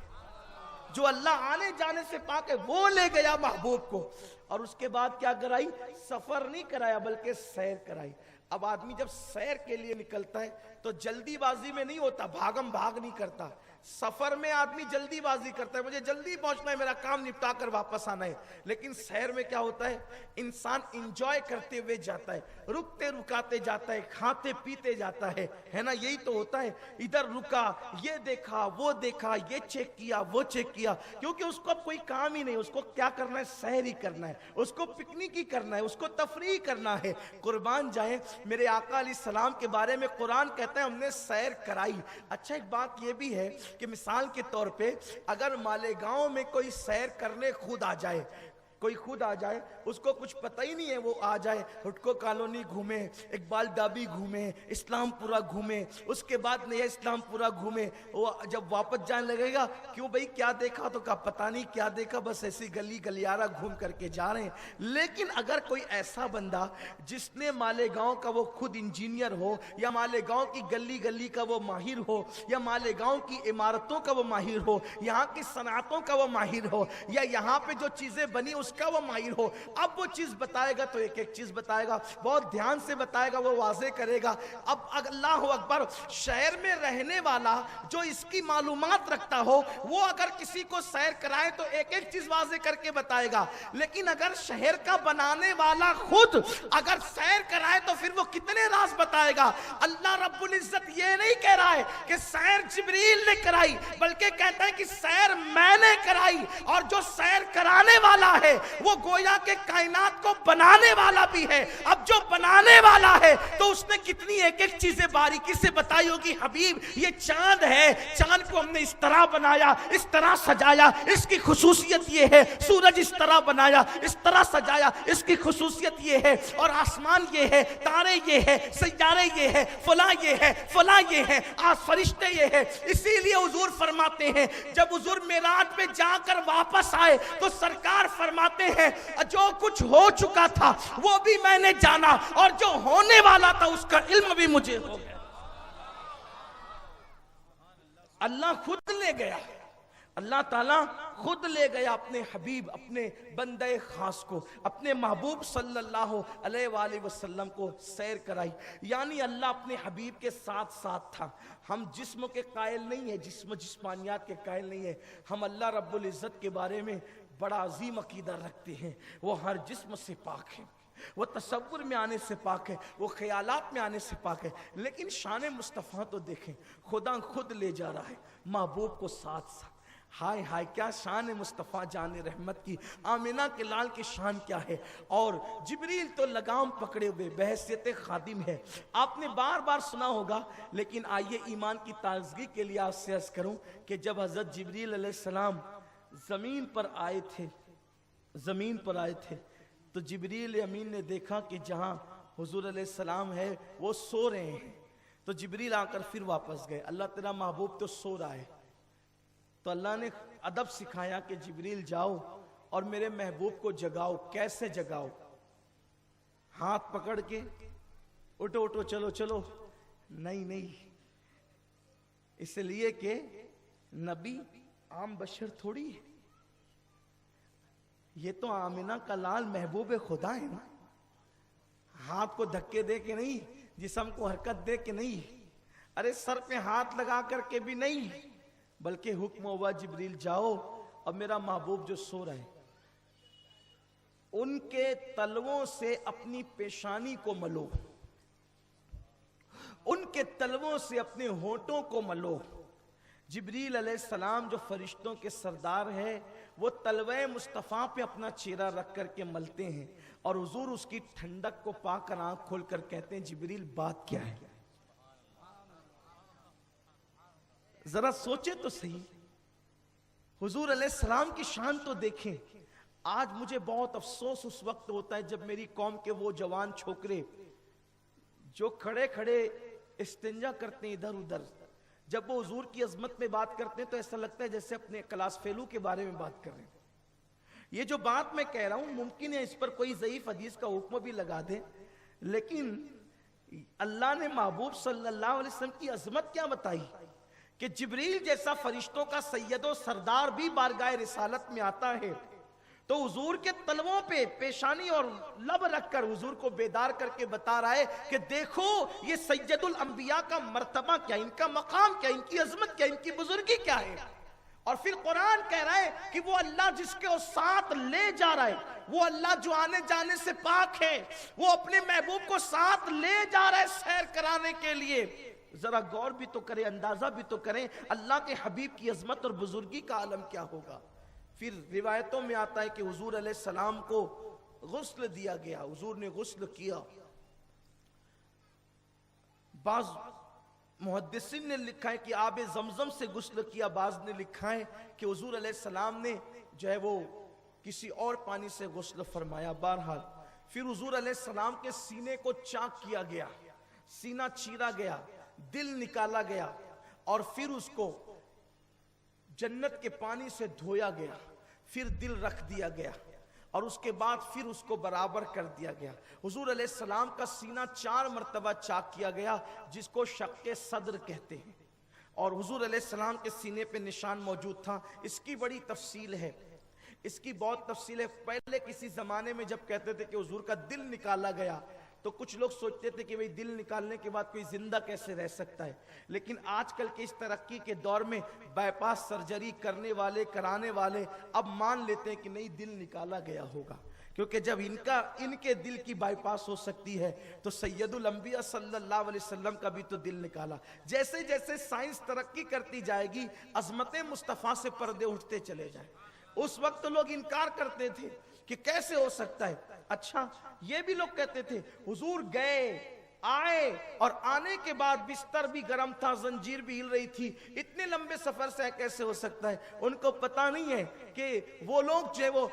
جو اللہ آنے جانے سے پاک ہے وہ لے گیا محبوب کو، اور اس کے بعد کیا کرائی؟ سفر نہیں کرایا بلکہ سیر کرائی۔ اب آدمی جب سیر کے لیے نکلتا ہے تو جلدی بازی میں نہیں ہوتا، بھاگم بھاگ نہیں کرتا۔ سفر میں آدمی جلدی بازی کرتا ہے، مجھے جلدی پہنچنا ہے، میرا کام نپٹا کر واپس آنا ہے۔ لیکن سیر میں کیا ہوتا ہے؟ انسان انجوائے کرتے ہوئے جاتا ہے، رکتے رکاتے جاتا ہے، کھاتے پیتے جاتا ہے نا؟ یہی تو ہوتا ہے، ادھر رکا، یہ دیکھا وہ دیکھا، یہ چیک کیا وہ چیک کیا، کیونکہ اس کو اب کوئی کام ہی نہیں، اس کو کیا کرنا ہے؟ سیر ہی کرنا ہے، اس کو پکنک ہی کرنا ہے، اس کو تفریح کرنا ہے۔ قربان جائیں، میرے آقا علیہ السلام کے بارے میں قرآن کہتا ہے ہم نے سیر کرائی۔ اچھا ایک بات یہ بھی ہے کہ مثال کے طور پہ اگر مالیگاؤں میں کوئی سیر کرنے خود آ جائے کوئی خود آ جائے, اس کو کچھ پتہ ہی نہیں ہے, وہ آ جائے ہٹکو کالونی گھومے, اقبال ڈابی گھومے, اسلام پورا گھومے, اس کے بعد نیا اسلام پورا گھومے, وہ جب واپس جانے لگے گا کیوں بھائی کیا دیکھا, تو کہا پتہ نہیں کیا دیکھا, بس ایسی گلی گلیارہ گھوم کر کے جا رہے ہیں. لیکن اگر کوئی ایسا بندہ جس نے مالیگاؤں کا وہ خود انجینئر ہو, یا مالیگاؤں کی گلی گلی کا وہ ماہر ہو, یا مالیگاؤں کی عمارتوں کا وہ ماہر ہو, یہاں کی صنعتوں کا وہ ماہر ہو, یا یہاں پہ جو چیزیں بنی اس کا وہ ماہر ہو, اب وہ چیز بتائے گا تو ایک ایک چیز بتائے گا, بہت دھیان سے بتائے گا, وہ واضح کرے گا. اب اللہ اکبر, شہر میں رہنے والا جو اس کی معلومات رکھتا ہو وہ اگر کسی کو سیر کرائے تو ایک ایک چیز واضح کر کے بتائے گا. لیکن اگر شہر کا بنانے والا خود اگر سیر کرائے تو پھر وہ کتنے راز بتائے گا. اللہ رب العزت یہ نہیں کہہ رہا ہے کہ سیر جبریل نے کرائی, بلکہ کہتا ہے کہ سیر میں نے کرائی, اور جو سیر کرانے والا ہے وہ گویا کہ کائنات کو بنانے والا بھی ہے. اب جو بنانے والا ہے تو اس نے کتنی ایک ایک چیزیں باریکی سے بتائی ہوگی. حبیب یہ چاند ہے, چاند کو ہم نے اس طرح بنایا, اس طرح سجایا, اس کی خصوصیت یہ ہے. سورج اس طرح بنایا, اس طرح سجایا, اس کی خصوصیت یہ ہے. اور آسمان یہ ہے, تارے یہ ہے, سیارے یہ ہے, فلاں یہ ہے, فلاں یہ ہے, فرشتے یہ ہے. اسی لیے حضور فرماتے ہیں جب حضور معراج پہ جا کر واپس آئے تو سرکار فرماتے ہیں جو کچھ ہو چکا تھا وہ بھی میں نے جانا, اور جو ہونے والا تھا اس کا علم بھی مجھے ہو گیا. اللہ خود لے گیا, اللہ تعالیٰ خود لے گیا اپنے حبیب, اپنے بندے خاص کو, اپنے محبوب صلی اللہ علیہ وآلہ وسلم کو سیر کرائی. یعنی اللہ اپنے حبیب کے ساتھ ساتھ تھا. ہم جسم کے قائل نہیں ہیں, جسمانیات کے قائل نہیں ہیں. ہم اللہ رب العزت کے بارے میں بڑا عظیم عقیدہ رکھتے ہیں. وہ ہر جسم سے پاک ہے, وہ تصور میں آنے سے پاک ہے, وہ خیالات میں آنے سے پاک ہے. لیکن شان مصطفیٰ تو دیکھیں, خدا خود لے جا رہا ہے محبوب کو ساتھ ساتھ. ہائے ہائے کیا شان مصطفیٰ جان رحمت کی, آمینہ کے لال کی شان کیا ہے. اور جبریل تو لگام پکڑے ہوئے بحیثیت خادم ہے. آپ نے بار بار سنا ہوگا, لیکن آئیے ایمان کی تازگی کے لیے آپ سے عرض کروں کہ جب حضرت جبریل علیہ السلام زمین پر آئے تھے تو جبریل امین نے دیکھا کہ جہاں حضور علیہ السلام ہے وہ سو رہے ہیں. تو جبریل آ کر پھر واپس گئے. اللہ تیرا محبوب تو سو رہا ہے. تو اللہ نے ادب سکھایا کہ جبریل جاؤ اور میرے محبوب کو جگاؤ. کیسے جگاؤ؟ ہاتھ پکڑ کے اٹھو اٹھو چلو چلو, نہیں, اس لیے کہ نبی عام بشر تھوڑی ہے, یہ تو آمینہ کا لال محبوب خدا ہے نا. ہاتھ کو دھکے دے کے نہیں, جسم کو حرکت دے کے نہیں, ارے سر پہ ہاتھ لگا کر کے بھی نہیں, بلکہ حکم ہوا جبریل جاؤ اور میرا محبوب جو سو رہا ہے ان کے تلووں سے اپنی پیشانی کو ملو, ان کے تلووں سے اپنے ہونٹوں کو ملو. جبریل علیہ السلام جو فرشتوں کے سردار ہے وہ تلوے مصطفیٰ پہ اپنا چہرہ رکھ کر کے ملتے ہیں, اور حضور اس کی ٹھنڈک کو پا کر آنکھ کھول کر کہتے ہیں جبریل بات کیا ہے. ذرا سوچے تو صحیح, حضور علیہ السلام کی شان تو دیکھیں. آج مجھے بہت افسوس اس وقت ہوتا ہے جب میری قوم کے وہ جوان چھوکرے جو کھڑے کھڑے استنجا کرتے ہیں ادھر ادھر, جب وہ حضور کی عظمت میں بات کرتے ہیں تو ایسا لگتا ہے جیسے اپنے کلاس فیلو کے بارے میں بات کر رہے ہیں. یہ جو بات میں کہہ رہا ہوں ممکن ہے اس پر کوئی ضعیف حدیث کا حکم بھی لگا دیں, لیکن اللہ نے محبوب صلی اللہ علیہ وسلم کی عظمت کیا بتائی کہ جبریل جیسا فرشتوں کا سید و سردار بھی بارگاہ رسالت میں آتا ہے تو حضور کے تلووں پہ پیشانی اور لب رکھ کر حضور کو بیدار کر کے بتا رہا ہے کہ دیکھو یہ سید الانبیاء کا مرتبہ کیا, ان کا مقام کیا, ان کی عظمت کیا, ان کی بزرگی کیا ہے. اور پھر قرآن کہہ رہا ہے کہ وہ اللہ جس کے ساتھ لے جا رہا ہے, وہ اللہ جو آنے جانے سے پاک ہے, وہ اپنے محبوب کو ساتھ لے جا رہا ہے سیر کرانے کے لیے. ذرا غور بھی تو کریں, اندازہ بھی تو کریں اللہ کے حبیب کی عظمت اور بزرگی کا عالم کیا ہوگا. پھر روایتوں میں آتا ہے کہ حضور علیہ السلام کو غسل دیا گیا, حضور نے غسل کیا. بعض محدثین نے لکھا ہے کہ آب زمزم سے غسل کیا, بعض نے لکھا ہے کہ حضور علیہ السلام نے جو ہے وہ کسی اور پانی سے غسل فرمایا. بہرحال پھر حضور علیہ السلام کے سینے کو چاک کیا گیا, سینہ چیرا گیا, دل نکالا گیا, اور پھر اس کو جنت کے پانی سے دھویا گیا, پھر دل رکھ دیا گیا, اور اس کے بعد پھر اس کو برابر کر دیا گیا. حضور علیہ السلام کا سینہ 4 مرتبہ چاک کیا گیا, جس کو شق صدر کہتے ہیں, اور حضور علیہ السلام کے سینے پہ نشان موجود تھا. اس کی بڑی تفصیل ہے, اس کی بہت تفصیل ہے. پہلے کسی زمانے میں جب کہتے تھے کہ حضور کا دل نکالا گیا تو کچھ لوگ سوچتے تھے کہ دل نکالنے کے بعد کوئی زندہ کیسے رہ سکتا ہے. لیکن آج کل کے اس ترقی کے دور میں بائی پاس سرجری کرنے والے, کرانے والے اب مان لیتے ہیں کہ نہیں, دل نکالا گیا ہوگا, کیونکہ جب ان کے دل کی بائی پاس ہو سکتی ہے تو سید الانبیاء صلی اللہ علیہ وسلم کا بھی تو دل نکالا. جیسے جیسے سائنس ترقی کرتی جائے گی, عظمت مصطفیٰ سے پردے اٹھتے چلے جائیں. اس وقت لوگ انکار کرتے تھے کہ کیسے ہو سکتا ہے. اچھا, یہ بھی لوگ کہتے تھے حضور گئے, آئے, اور آنے کے بعد بستر بھی گرم تھا, زنجیر بھی ہل رہی تھی, اتنے لمبے سفر سے کیسے ہو سکتا ہے. ان کو پتا نہیں ہے کہ وہ لوگ جو وہ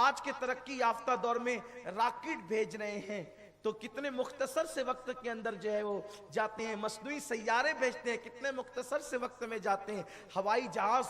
آج کے ترقی یافتہ دور میں راکٹ بھیج رہے ہیں تو کتنے مختصر سے وقت کے اندر جو ہے وہ جاتے ہیں, مصنوعی سیارے بھیجتے ہیں, کتنے مختصر سے وقت میں جاتے ہیں, ہوائی جہاز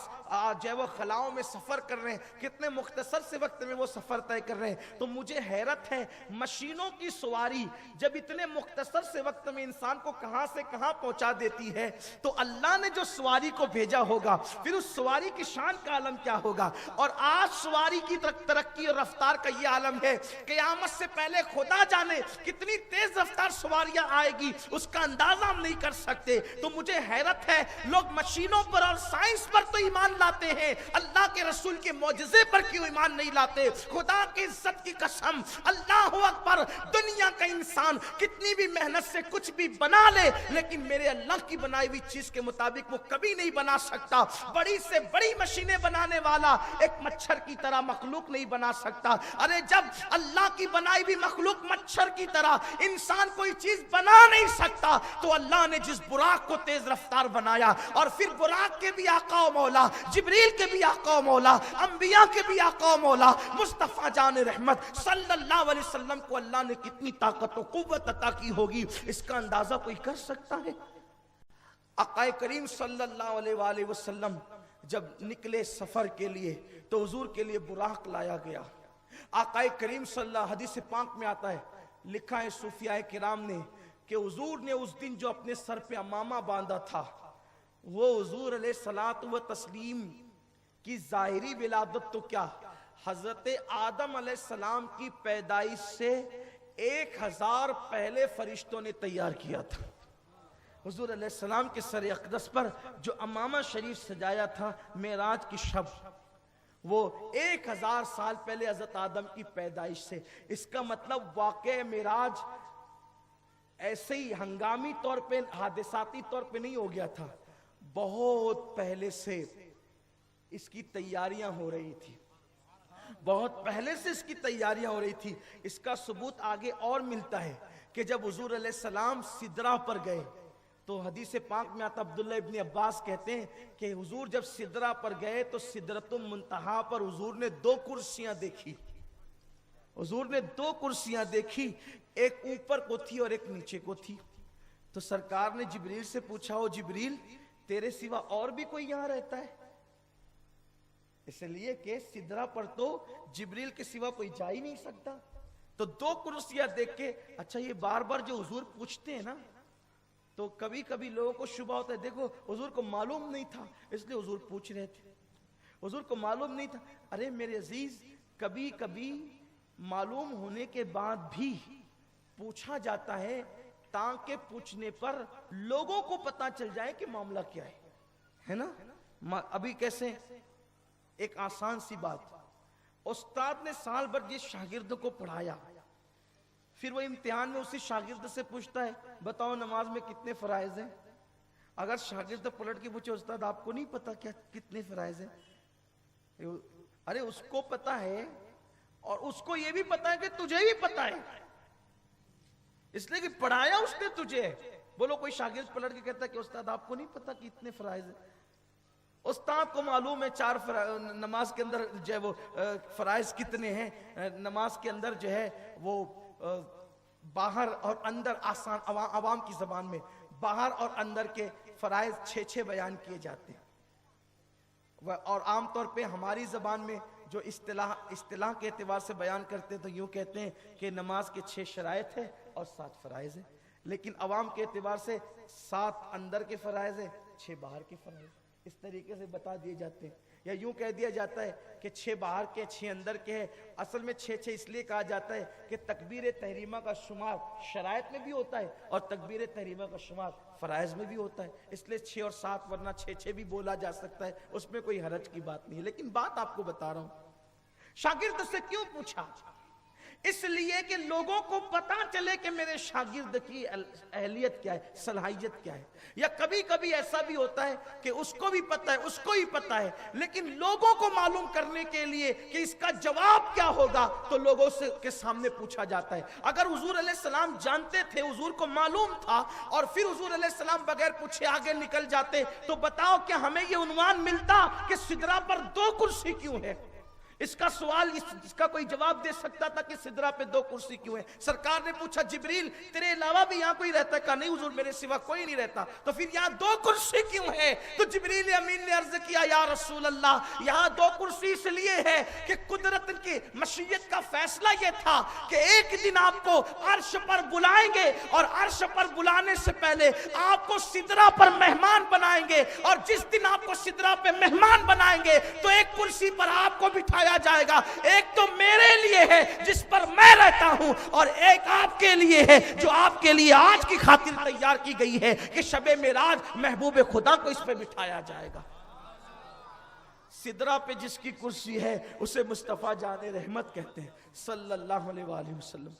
جو ہے وہ خلاؤں میں سفر کر رہے ہیں, کتنے مختصر سے وقت میں وہ سفر طے کر رہے ہیں. تو مجھے حیرت ہے, مشینوں کی سواری جب اتنے مختصر سے وقت میں انسان کو کہاں سے کہاں پہنچا دیتی ہے, تو اللہ نے جو سواری کو بھیجا ہوگا پھر اس سواری کی شان کا عالم کیا ہوگا. اور آج سواری کی ترقی اور رفتار کا یہ عالم ہے, قیامت سے پہلے خدا جانے کتنی تیز رفتار سواریاں آئے گی, اس کا اندازہ ہم نہیں کر سکتے. تو مجھے حیرت ہے, لوگ مشینوں پر اور سائنس پر تو ایمان لاتے ہیں, اللہ کے رسول کے معجزے پر کیوں ایمان نہیں لاتے. خدا کی عزت کی قسم, اللہ اکبر, دنیا کا انسان کتنی بھی محنت سے کچھ بھی بنا لے, لیکن میرے اللہ کی بنائی ہوئی چیز کے مطابق وہ کبھی نہیں بنا سکتا. بڑی سے بڑی مشینیں بنانے والا ایک مچھر کی طرح مخلوق نہیں بنا سکتا. ارے جب اللہ کی بنائی ہوئی مخلوق مچھر کی طرح انسان کوئی چیز بنا نہیں سکتا, تو اللہ نے جس براق کو تیز رفتار بنایا, اور پھر براق کے بھی آقا و مولا, جبریل کے بھی آقا و مولا, انبیاء کے بھی آقا و مولا, مصطفیٰ جان رحمت صلی اللہ علیہ وسلم کو اللہ نے کتنی طاقت و قوت عطا کی ہوگی, اس کا اندازہ کوئی کر سکتا ہے. آقا کریم صلی اللہ علیہ وآلہ وسلم جب نکلے سفر کے لیے تو حضور کے لیے براق لایا گیا. آقا کریم صلی اللہ, حدیث پاک میں آتا ہے, لکھا ہے صوفیاء کرام نے کہ حضور نے اس دن جو اپنے سر پہ امامہ باندھا تھا, وہ حضور علیہ الصلوۃ والتسلیم کی ظاہری ولادت تو کیا, حضرت آدم علیہ السلام کی پیدائش سے 1000 پہلے فرشتوں نے تیار کیا تھا. حضور علیہ السلام کے سر اقدس پر جو امامہ شریف سجایا تھا معراج کی شب, وہ 1000 سال پہلے حضرت آدم کی پیدائش سے. اس کا مطلب واقع معراج ایسے ہی ہنگامی طور پہ, حادثاتی طور پہ نہیں ہو گیا تھا, بہت پہلے سے اس کی تیاریاں ہو رہی تھی, بہت پہلے سے اس کی تیاریاں ہو رہی تھی. اس کا ثبوت آگے اور ملتا ہے کہ جب حضور علیہ السلام سدرہ پر گئے تو حدیث پاک میں آتا, عبداللہ ابن عباس کہتے ہیں کہ حضور جب سدرہ پر گئے تو سدرۃ المنتہا پر حضور نے 2 کرسیاں دیکھی. حضور نے 2 کرسیاں دیکھی, ایک اوپر کو تھی اور ایک نیچے کو تھی. تو سرکار نے جبریل سے پوچھا, او جبریل, تیرے سوا اور بھی کوئی یہاں رہتا ہے؟ اس لیے کہ سدرہ پر تو جبریل کے سوا کوئی جا ہی نہیں سکتا. تو 2 کرسیاں دیکھ کے, اچھا یہ بار بار جو حضور پوچھتے ہیں نا, تو کبھی کبھی لوگوں کو شبہ ہوتا ہے, دیکھو حضور کو معلوم نہیں تھا اس لیے حضور پوچھ رہے تھے, حضور کو معلوم نہیں تھا. ارے میرے عزیز, کبھی کبھی معلوم ہونے کے بعد بھی پوچھا جاتا ہے تاکہ پوچھنے پر لوگوں کو پتا چل جائے کہ معاملہ کیا ہے نا. ابھی کیسے, ایک آسان سی بات, استاد نے سال بھر جس شاگرد کو پڑھایا, پھر وہ امتحان میں اسی شاگرد سے پوچھتا ہے, بتاؤ نماز میں کتنے فرائض ہیں. اگر شاگرد پلٹ کے پوچھے, استاد آپ کو نہیں پتا کیا کتنے فرائض ہیں؟ ارے اس کو پتا ہے, اور اس کو یہ بھی پتا ہے کہ تجھے بھی پتا ہے, اس لیے کہ پڑھایا اس نے تجھے. بولو کوئی شاگرد پلٹ کے کہتا ہے کہ استاد آپ کو نہیں پتا کہ اتنے فرائض ہیں؟ استاد کو معلوم ہے چار نماز کے اندر جو ہے وہ فرائض کتنے ہیں. نماز کے اندر جو ہے وہ باہر اور اندر آسان عوام کی زبان میں باہر اور اندر کے فرائض 6 بیان کیے جاتے ہیں، اور عام طور پہ ہماری زبان میں جو اصطلاح کے اعتبار سے بیان کرتے ہیں تو یوں کہتے ہیں کہ نماز کے 6 شرائط ہیں اور 7 فرائض ہیں. لیکن عوام کے اعتبار سے 7 اندر کے فرائض ہیں، 6 باہر کے فرائض، اس طریقے سے بتا دیے جاتے ہیں. یا یوں کہہ دیا جاتا ہے کہ 6 باہر کے 6 اندر کے ہیں. اصل میں 6 اس لیے کہا جاتا ہے کہ تکبیر تحریمہ کا شمار شرائط میں بھی ہوتا ہے اور تکبیر تحریمہ کا شمار فرائض میں بھی ہوتا ہے، اس لیے 6 اور 7 ورنہ 6 بھی بولا جا سکتا ہے، اس میں کوئی حرج کی بات نہیں ہے. لیکن بات آپ کو بتا رہا ہوں، شاگرد سے کیوں پوچھا؟ اس لیے کہ لوگوں کو پتا چلے کہ میرے شاگرد کی اہلیت کیا ہے، صلاحیت کیا ہے. یا کبھی کبھی ایسا بھی ہوتا ہے کہ اس کو بھی پتا ہے، اس کو ہی پتا ہے، لیکن لوگوں کو معلوم کرنے کے لیے کہ اس کا جواب کیا ہوگا تو لوگوں کے سامنے پوچھا جاتا ہے. اگر حضور علیہ السلام جانتے تھے، حضور کو معلوم تھا، اور پھر حضور علیہ السلام بغیر پوچھے آگے نکل جاتے تو بتاؤ کہ ہمیں یہ عنوان ملتا کہ سدرہ پر 2 کرسی کیوں ہے؟ اس کا سوال اس کا کوئی جواب دے سکتا تھا کہ سدرہ پہ 2 کرسی کیوں ہیں؟ سرکار نے پوچھا جبریل تیرے علاوہ بھی یہاں کوئی رہتا ہے؟ کہا نہیں حضور میرے سوا کوئی نہیں رہتا. تو پھر یہاں 2 کرسی کیوں ہے؟ تو جبریل امین نے عرض کیا یا رسول اللہ یہاں 2 کرسی اس لیے ہے کہ قدرت کی مشیت کا فیصلہ یہ تھا کہ ایک دن آپ کو عرش پر بلائیں گے اور عرش پر بلانے سے پہلے آپ کو سدرہ پر مہمان بنائیں گے، اور جس دن آپ کو سدرہ پہ مہمان بنائیں گے تو ایک کرسی پر آپ کو بٹھایا جائے گا، ایک تو میرے لیے ہے جس پر میں رہتا ہوں، اور ایک آپ کے لیے ہے جو آپ کے لیے آج کی خاطر تیار کی گئی ہے کہ شب معراج محبوب خدا کو اس پہ بٹھایا جائے گا. سدرہ پہ جس کی کرسی ہے اسے مصطفیٰ جان رحمت کہتے ہیں صلی اللہ علیہ وآلہ وسلم.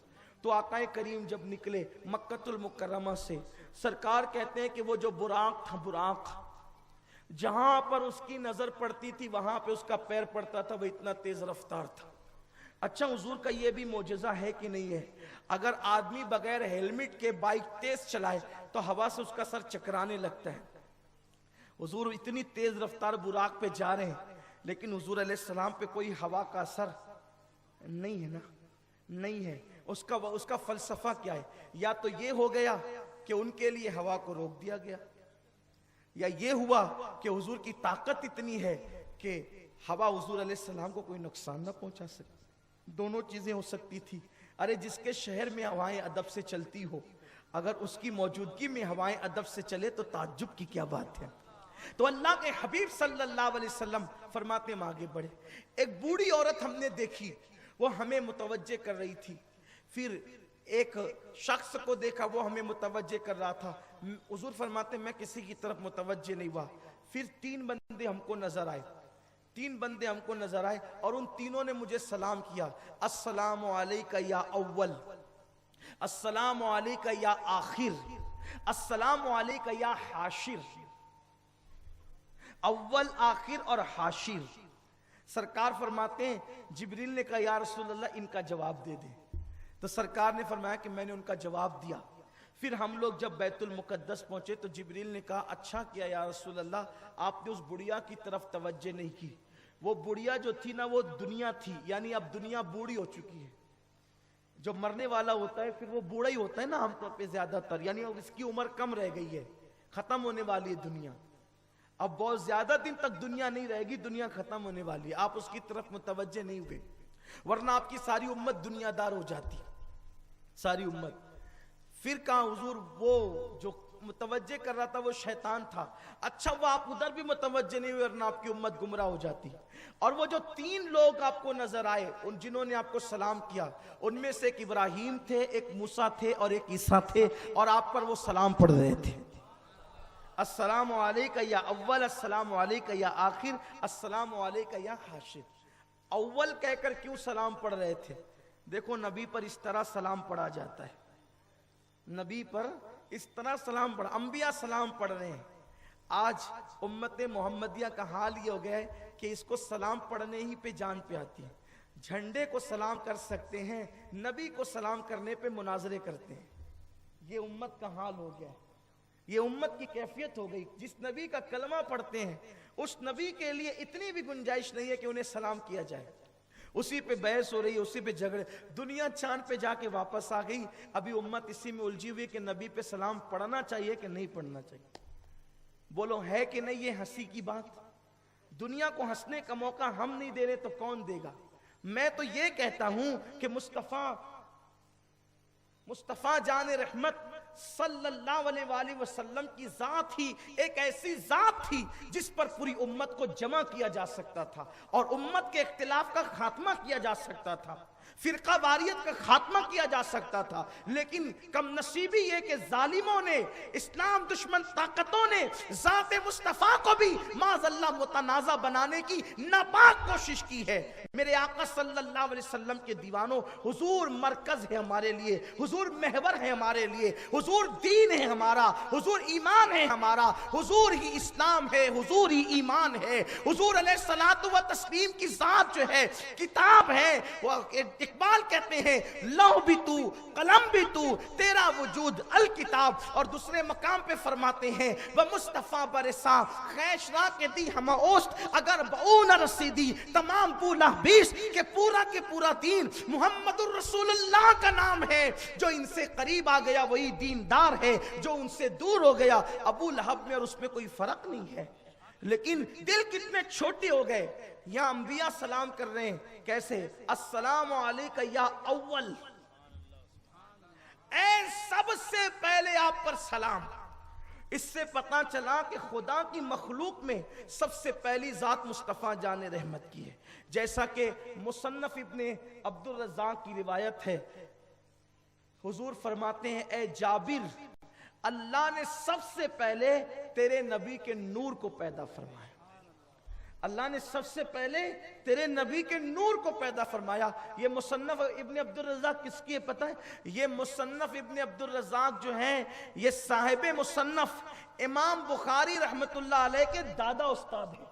تو آقا کریم جب نکلے مکہ المکرمہ سے، سرکار کہتے ہیں کہ وہ جو براق تھا، براق جہاں پر اس کی نظر پڑتی تھی وہاں پہ اس کا پیر پڑتا تھا، وہ اتنا تیز رفتار تھا. اچھا حضور کا یہ بھی معجزہ ہے کہ نہیں ہے؟ اگر آدمی بغیر ہیلمٹ کے بائک تیز چلائے تو ہوا سے اس کا سر چکرانے لگتا ہے. حضور اتنی تیز رفتار براق پہ جا رہے ہیں لیکن حضور علیہ السلام پہ کوئی ہوا کا اثر نہیں ہے نا، نہیں ہے. اس کا فلسفہ کیا ہے؟ یا تو یہ ہو گیا کہ ان کے لیے ہوا کو روک دیا گیا، یا یہ ہوا کہ حضور کی طاقت اتنی ہے کہ ہوا حضور علیہ السلام کو کوئی نقصان نہ پہنچا سکے. دونوں چیزیں ہو سکتی تھی. ارے جس کے شہر میں ہوائیں ادب سے چلتی ہو، اگر اس کی موجودگی میں ہوائیں ادب سے چلے تو تعجب کی کیا بات ہے. تو اللہ کے حبیب صلی اللہ علیہ وسلم فرماتے ہم آگے بڑھے. ایک بوڑھی عورت ہم نے دیکھی، وہ ہمیں متوجہ کر رہی تھی. پھر ایک شخص کو دیکھا، وہ ہمیں متوجہ کر رہا تھا. حضور فرماتے میں کسی کی طرف متوجہ نہیں ہوا. پھر 3 بندے ہم کو نظر آئے، 3 بندے ہم کو نظر آئے اور ان تینوں نے مجھے سلام کیا. السلام علیکہ یا اول، السلام علیکہ یا آخر، السلام علیکہ یا حاشر. اول، آخر اور حاشر. سرکار فرماتے ہیں جبریل نے کہا یا رسول اللہ ان کا جواب دے دیں. تو سرکار نے فرمایا کہ میں نے ان کا جواب دیا. پھر ہم لوگ جب بیت المقدس پہنچے تو جبریل نے کہا اچھا کیا یا رسول اللہ آپ نے اس بڑھیا کی طرف توجہ نہیں کی. وہ بڑھیا جو تھی نا وہ دنیا تھی، یعنی اب دنیا بوڑھی ہو چکی ہے. جو مرنے والا ہوتا ہے پھر وہ بوڑھا ہی ہوتا ہے نا عام طور پہ زیادہ تر، یعنی اس کی عمر کم رہ گئی ہے، ختم ہونے والی ہے دنیا. اب بہت زیادہ دن تک دنیا نہیں رہے گی، دنیا ختم ہونے والی ہے. آپ اس کی طرف متوجہ نہیں ہوئے ورنہ آپ کی ساری امت دنیا دار ہو جاتی، ساری امت. پھر کہا حضور وہ جو متوجہ کر رہا تھا وہ شیطان تھا. اچھا وہ آپ ادھر بھی متوجہ نہیں ہوئے ورنہ آپ کی امت گمراہ ہو جاتی. اور وہ جو 3 لوگ آپ کو نظر آئے ان جنہوں نے آپ کو سلام کیا، ان میں سے ایک ابراہیم تھے، ایک موسیٰ تھے اور ایک عیسیٰ تھے، اور آپ پر وہ سلام پڑھ رہے تھے. السلام علیکہ یا اول، السلام علیکہ یا آخر، السلام علیکہ یا حاشر. اول کہہ کر کیوں سلام پڑھ رہے تھے؟ دیکھو نبی پر اس طرح سلام پڑھا جاتا ہے، نبی پر اس طرح سلام پڑھا، انبیاء سلام پڑھ رہے ہیں. آج امت محمدیہ کا حال یہ ہو گیا ہے کہ اس کو سلام پڑھنے ہی پہ جان پہ آتی ہے. جھنڈے کو سلام کر سکتے ہیں، نبی کو سلام کرنے پہ مناظرے کرتے ہیں. یہ امت کا حال ہو گیا ہے. یہ امت کی کیفیت ہو گئی. جس نبی کا کلمہ پڑھتے ہیں اس نبی کے لیے اتنی بھی گنجائش نہیں ہے کہ انہیں سلام کیا جائے. اسی پہ بحث ہو رہی ہے, اسی پہ جھگڑے. دنیا چاند پہ جا کے واپس آ گئی, ابھی امت اسی میں الجھی ہوئی کہ نبی پہ سلام پڑھنا چاہیے کہ نہیں پڑھنا چاہیے. بولو ہے کہ نہیں یہ ہنسی کی بات؟ دنیا کو ہنسنے کا موقع ہم نہیں دے رہے تو کون دے گا؟ میں تو یہ کہتا ہوں کہ مصطفیٰ جان رحمت صلی اللہ علیہ وآلہ وسلم کی ذات ہی ایک ایسی ذات تھی جس پر پوری امت کو جمع کیا جا سکتا تھا اور امت کے اختلاف کا خاتمہ کیا جا سکتا تھا, فرقہ واریت کا خاتمہ کیا جا سکتا تھا. لیکن کم نصیبی یہ کہ ظالموں نے, اسلام دشمن طاقتوں نے ذات مصطفیٰ کو بھی معاذ اللہ متنازع بنانے کی ناپاک کوشش کی ہے. میرے آقا صلی اللہ علیہ وسلم کے دیوانوں, حضور مرکز ہے ہمارے لیے, حضور محور ہے ہمارے لیے, حضور دین ہے ہمارا, حضور ایمان ہے ہمارا, حضور ہی اسلام ہے, حضور ہی ایمان ہے. حضور علیہ الصلوۃ والتسلیم کی ذات جو ہے کتاب ہے. اقبال کہتے ہیں لوح بھی تو قلم بھی تو تیرا وجود الکتاب. اور دوسرے مقام پہ فرماتے ہیں وہ مصطفیٰ برسا خیش را کے دی ہم اوست اگر بہو نہ رسیدی تمام بولا بیس کہ پورا دین محمد الرسول اللہ کا نام ہے. جو ان سے قریب آ گیا وہی دیندار ہے, جو ان سے دور ہو گیا ابو لہب میں اور اس میں کوئی فرق نہیں ہے. لیکن دل کتنے چھوٹے ہو گئے. یہاں انبیاء سلام کر رہے ہیں, کیسے؟ السلام علیکہ یا اول, اے سب سے پہلے آپ پر سلام. اس سے پتہ چلا کہ خدا کی مخلوق میں سب سے پہلی ذات مصطفیٰ جان رحمت کی ہے. جیسا کہ مصنف ابن عبد الرزاق کی روایت ہے, حضور فرماتے ہیں اے جابر, اللہ نے سب سے پہلے تیرے نبی کے نور کو پیدا فرمایا. اللہ نے سب سے پہلے تیرے نبی کے نور کو پیدا فرمایا. یہ مصنف ابن عبد الرزاق کس کی ہے پتہ ہے؟ یہ مصنف ابن عبد الرزاق جو ہیں یہ صاحب مصنف امام بخاری رحمت اللہ علیہ کے دادا استاد ہیں,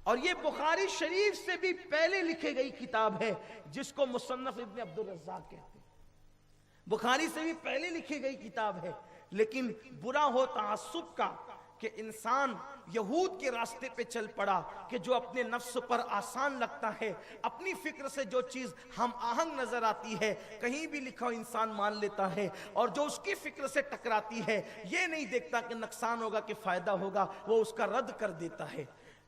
اور یہ بخاری شریف سے بھی پہلے لکھی گئی کتاب ہے جس کو مصنف ابن عبد الرزاق کہتے ہیں. بخاری سے بھی پہلے لکھی گئی کتاب ہے. لیکن برا ہو تعصب کا کہ انسان یہود کے راستے پہ چل پڑا کہ جو اپنے نفس پر آسان لگتا ہے, اپنی فکر سے جو چیز ہم آہنگ نظر آتی ہے کہیں بھی لکھا انسان مان لیتا ہے, اور جو اس کی فکر سے ٹکراتی ہے یہ نہیں دیکھتا کہ نقصان ہوگا کہ فائدہ ہوگا, وہ اس کا رد کر دیتا ہے.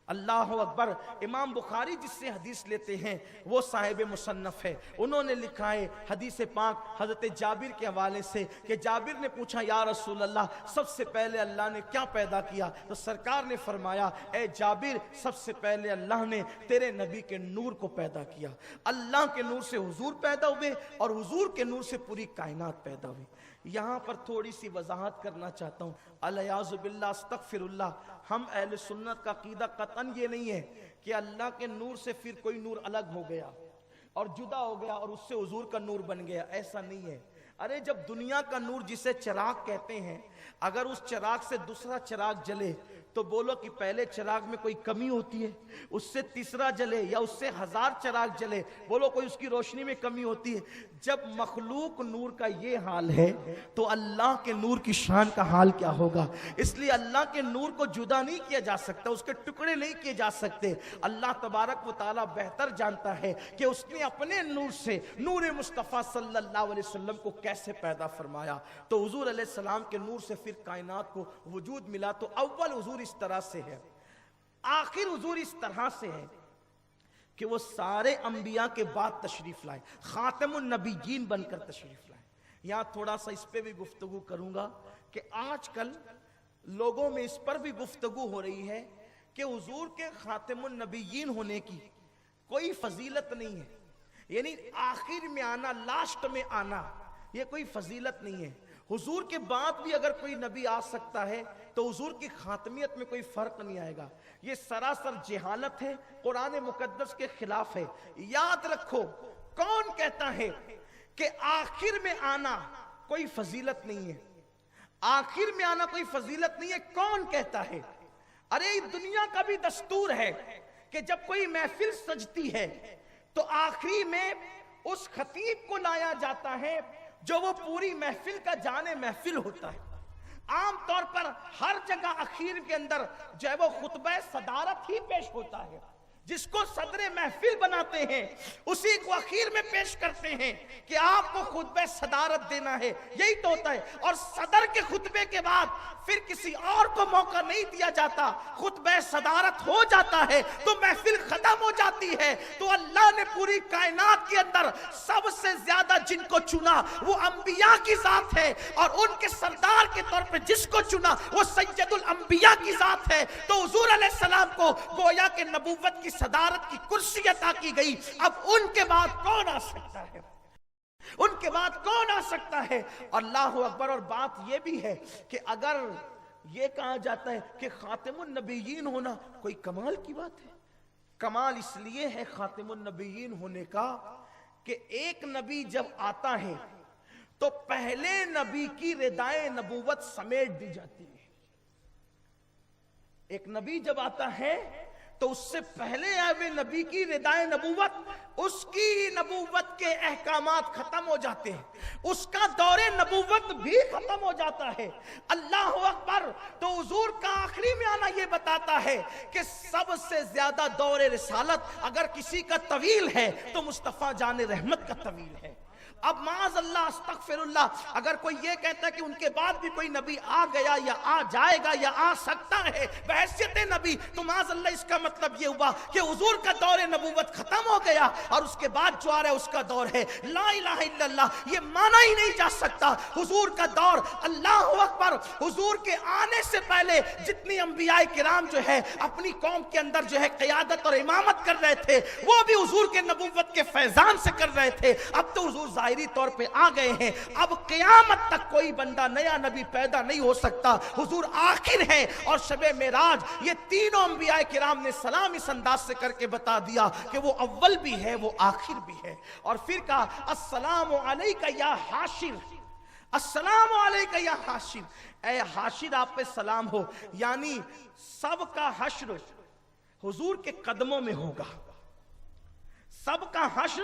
اللہ اکبر. امام بخاری جس سے حدیث لیتے ہیں وہ صاحب مصنف ہے. انہوں نے لکھا ہے حدیث پاک حضرت جابر کے حوالے سے کہ جابر نے پوچھا یا رسول اللہ سب سے پہلے اللہ نے کیا پیدا کیا؟ تو سرکار نے فرمایا اے جابر سب سے پہلے اللہ نے تیرے نبی کے نور کو پیدا کیا. اللہ کے نور سے حضور پیدا ہوئے اور حضور کے نور سے پوری کائنات پیدا ہوئی. یہاں پر تھوڑی سی وضاحت کرنا چاہتا ہوں. الیاذ باللہ استغفر اللہ. ہم اہل سنت کا عقیدہ قطعاً یہ نہیں ہے کہ اللہ کے نور سے پھر کوئی نور الگ ہو گیا اور جدا ہو گیا اور اس سے حضور کا نور بن گیا, ایسا نہیں ہے. ارے جب دنیا کا نور جسے چراغ کہتے ہیں, اگر اس چراغ سے دوسرا چراغ جلے تو بولو کہ پہلے چراغ میں کوئی کمی ہوتی ہے؟ اس سے تیسرا جلے یا اس سے 1000 چراغ جلے, بولو کوئی اس کی روشنی میں کمی ہوتی ہے؟ جب مخلوق نور کا یہ حال ہے تو اللہ کے نور کی شان کا حال کیا ہوگا؟ اس لیے اللہ کے نور کو جدا نہیں کیا جا سکتا, اس کے ٹکڑے نہیں کیے جا سکتے. اللہ تبارک و تعالی بہتر جانتا ہے کہ اس نے اپنے نور سے نور مصطفیٰ صلی اللہ علیہ وسلم کو کیسے پیدا فرمایا. تو حضور علیہ السلام کے نور سے پھر کائنات کو وجود ملا. تو اول حضور اس طرح سے ہے, آخر حضور اس طرح سے ہے کہ وہ سارے انبیاء کے بعد تشریف لائے, خاتم النبیین بن کر تشریف لائے. یہاں تھوڑا سا اس پہ بھی گفتگو کروں گا کہ آج کل لوگوں میں اس پر بھی گفتگو ہو رہی ہے کہ حضور کے خاتم النبیین ہونے کی کوئی فضیلت نہیں ہے, یعنی آخر میں آنا, لاسٹ میں آنا, یہ کوئی فضیلت نہیں ہے. حضور کے بعد بھی اگر کوئی نبی آ سکتا ہے تو حضور کی خاتمیت میں کوئی فرق نہیں آئے گا. یہ سراسر جہالت ہے, قرآن مقدس کے خلاف ہے. یاد رکھو, کون کہتا ہے کہ آخر میں آنا کوئی فضیلت نہیں ہے؟ آخر میں آنا کوئی فضیلت نہیں ہے, کون کہتا ہے؟ ارے دنیا کا بھی دستور ہے کہ جب کوئی محفل سجتی ہے تو آخری میں اس خطیب کو لایا جاتا ہے جو وہ پوری محفل کا جانے محفل ہوتا ہے. عام طور پر ہر جگہ اخیر کے اندر جو ہے وہ خطبہ صدارت ہی پیش ہوتا ہے، جس کو صدر محفل بناتے ہیں اسی کو اخیر میں پیش کرتے ہیں کہ آپ کو خطبہ صدارت دینا ہے، یہی تو ہوتا ہے۔ اور صدر کے خطبے کے بعد پھر کسی اور کو موقع نہیں دیا جاتا، خطبہ صدارت ہو جاتا ہے تو محفل ختم ہو جاتی ہے۔ تو اللہ نے پوری کائنات کے اندر سب سے زیادہ جن کو چنا وہ انبیاء کی ذات ہے، اور ان کے سردار کے طور پہ جس کو چنا وہ سید الانبیاء کی ذات ہے۔ تو حضور علیہ السلام کو گویا کہ نبوت کی صدارت کی کرسی عطا کی گئی۔ اب ان کے بعد کون آ سکتا ہے؟ ان کے بعد کون آ سکتا ہے؟ اللہ اکبر۔ اور بات یہ بھی ہے کہ اگر یہ کہا جاتا ہے کہ خاتم النبیین ہونا کوئی کمال کی بات ہے، کمال اس لیے ہے خاتم النبیین ہونے کا کہ ایک نبی جب آتا ہے تو پہلے نبی کی ردائے نبوت سمیٹ دی جاتی ہے۔ ایک نبی جب آتا ہے تو اس سے پہلے آئے ہوئے نبی کی ردائے نبوت، اس کی نبوت کے احکامات ختم ہو جاتے ہیں، اس کا دور نبوت بھی ختم ہو جاتا ہے۔ اللہ اکبر۔ تو حضور کا آخری میں آنا یہ بتاتا ہے کہ سب سے زیادہ دور رسالت اگر کسی کا طویل ہے تو مصطفیٰ جان رحمت کا طویل ہے۔ اب معاذ اللہ استغفر اللہ، اگر کوئی یہ کہتا ہے کہ ان کے بعد بھی کوئی نبی آ گیا یا آ جائے گا یا آ سکتا ہے بحیثیت نبی، تو معاذ اللہ اس کا مطلب یہ ہوا کہ حضور کا دور نبوت ختم ہو گیا اور اس کے بعد جو آ رہا ہے اس کا دور ہے لا الہ الا اللہ۔ یہ مانا ہی نہیں جا سکتا حضور کا دور۔ اللہ اکبر۔ حضور کے آنے سے پہلے جتنی انبیاء کرام جو ہے اپنی قوم کے اندر جو ہے قیادت اور امامت کر رہے تھے وہ بھی حضور کے نبوت کے فیضان سے کر رہے تھے۔ اب تو حضور ظاہری طور پہ آ گئے ہیں، اب قیامت تک کوئی بندہ نیا نبی پیدا نہیں ہو سکتا۔ حضور آخر ہے، اور شب معراج یہ تینوں انبیاء کرام نے سلام اس انداز سے کر کے بتا دیا کہ وہ اول بھی ہے وہ آخر بھی ہے۔ اور پھر کہا السلام علیکہ یا حاشر، السلام علیکہ یا حاشر، اے حاشر آپ پہ سلام ہو، یعنی سب کا حشر حضور کے قدموں میں ہوگا، سب کا حشر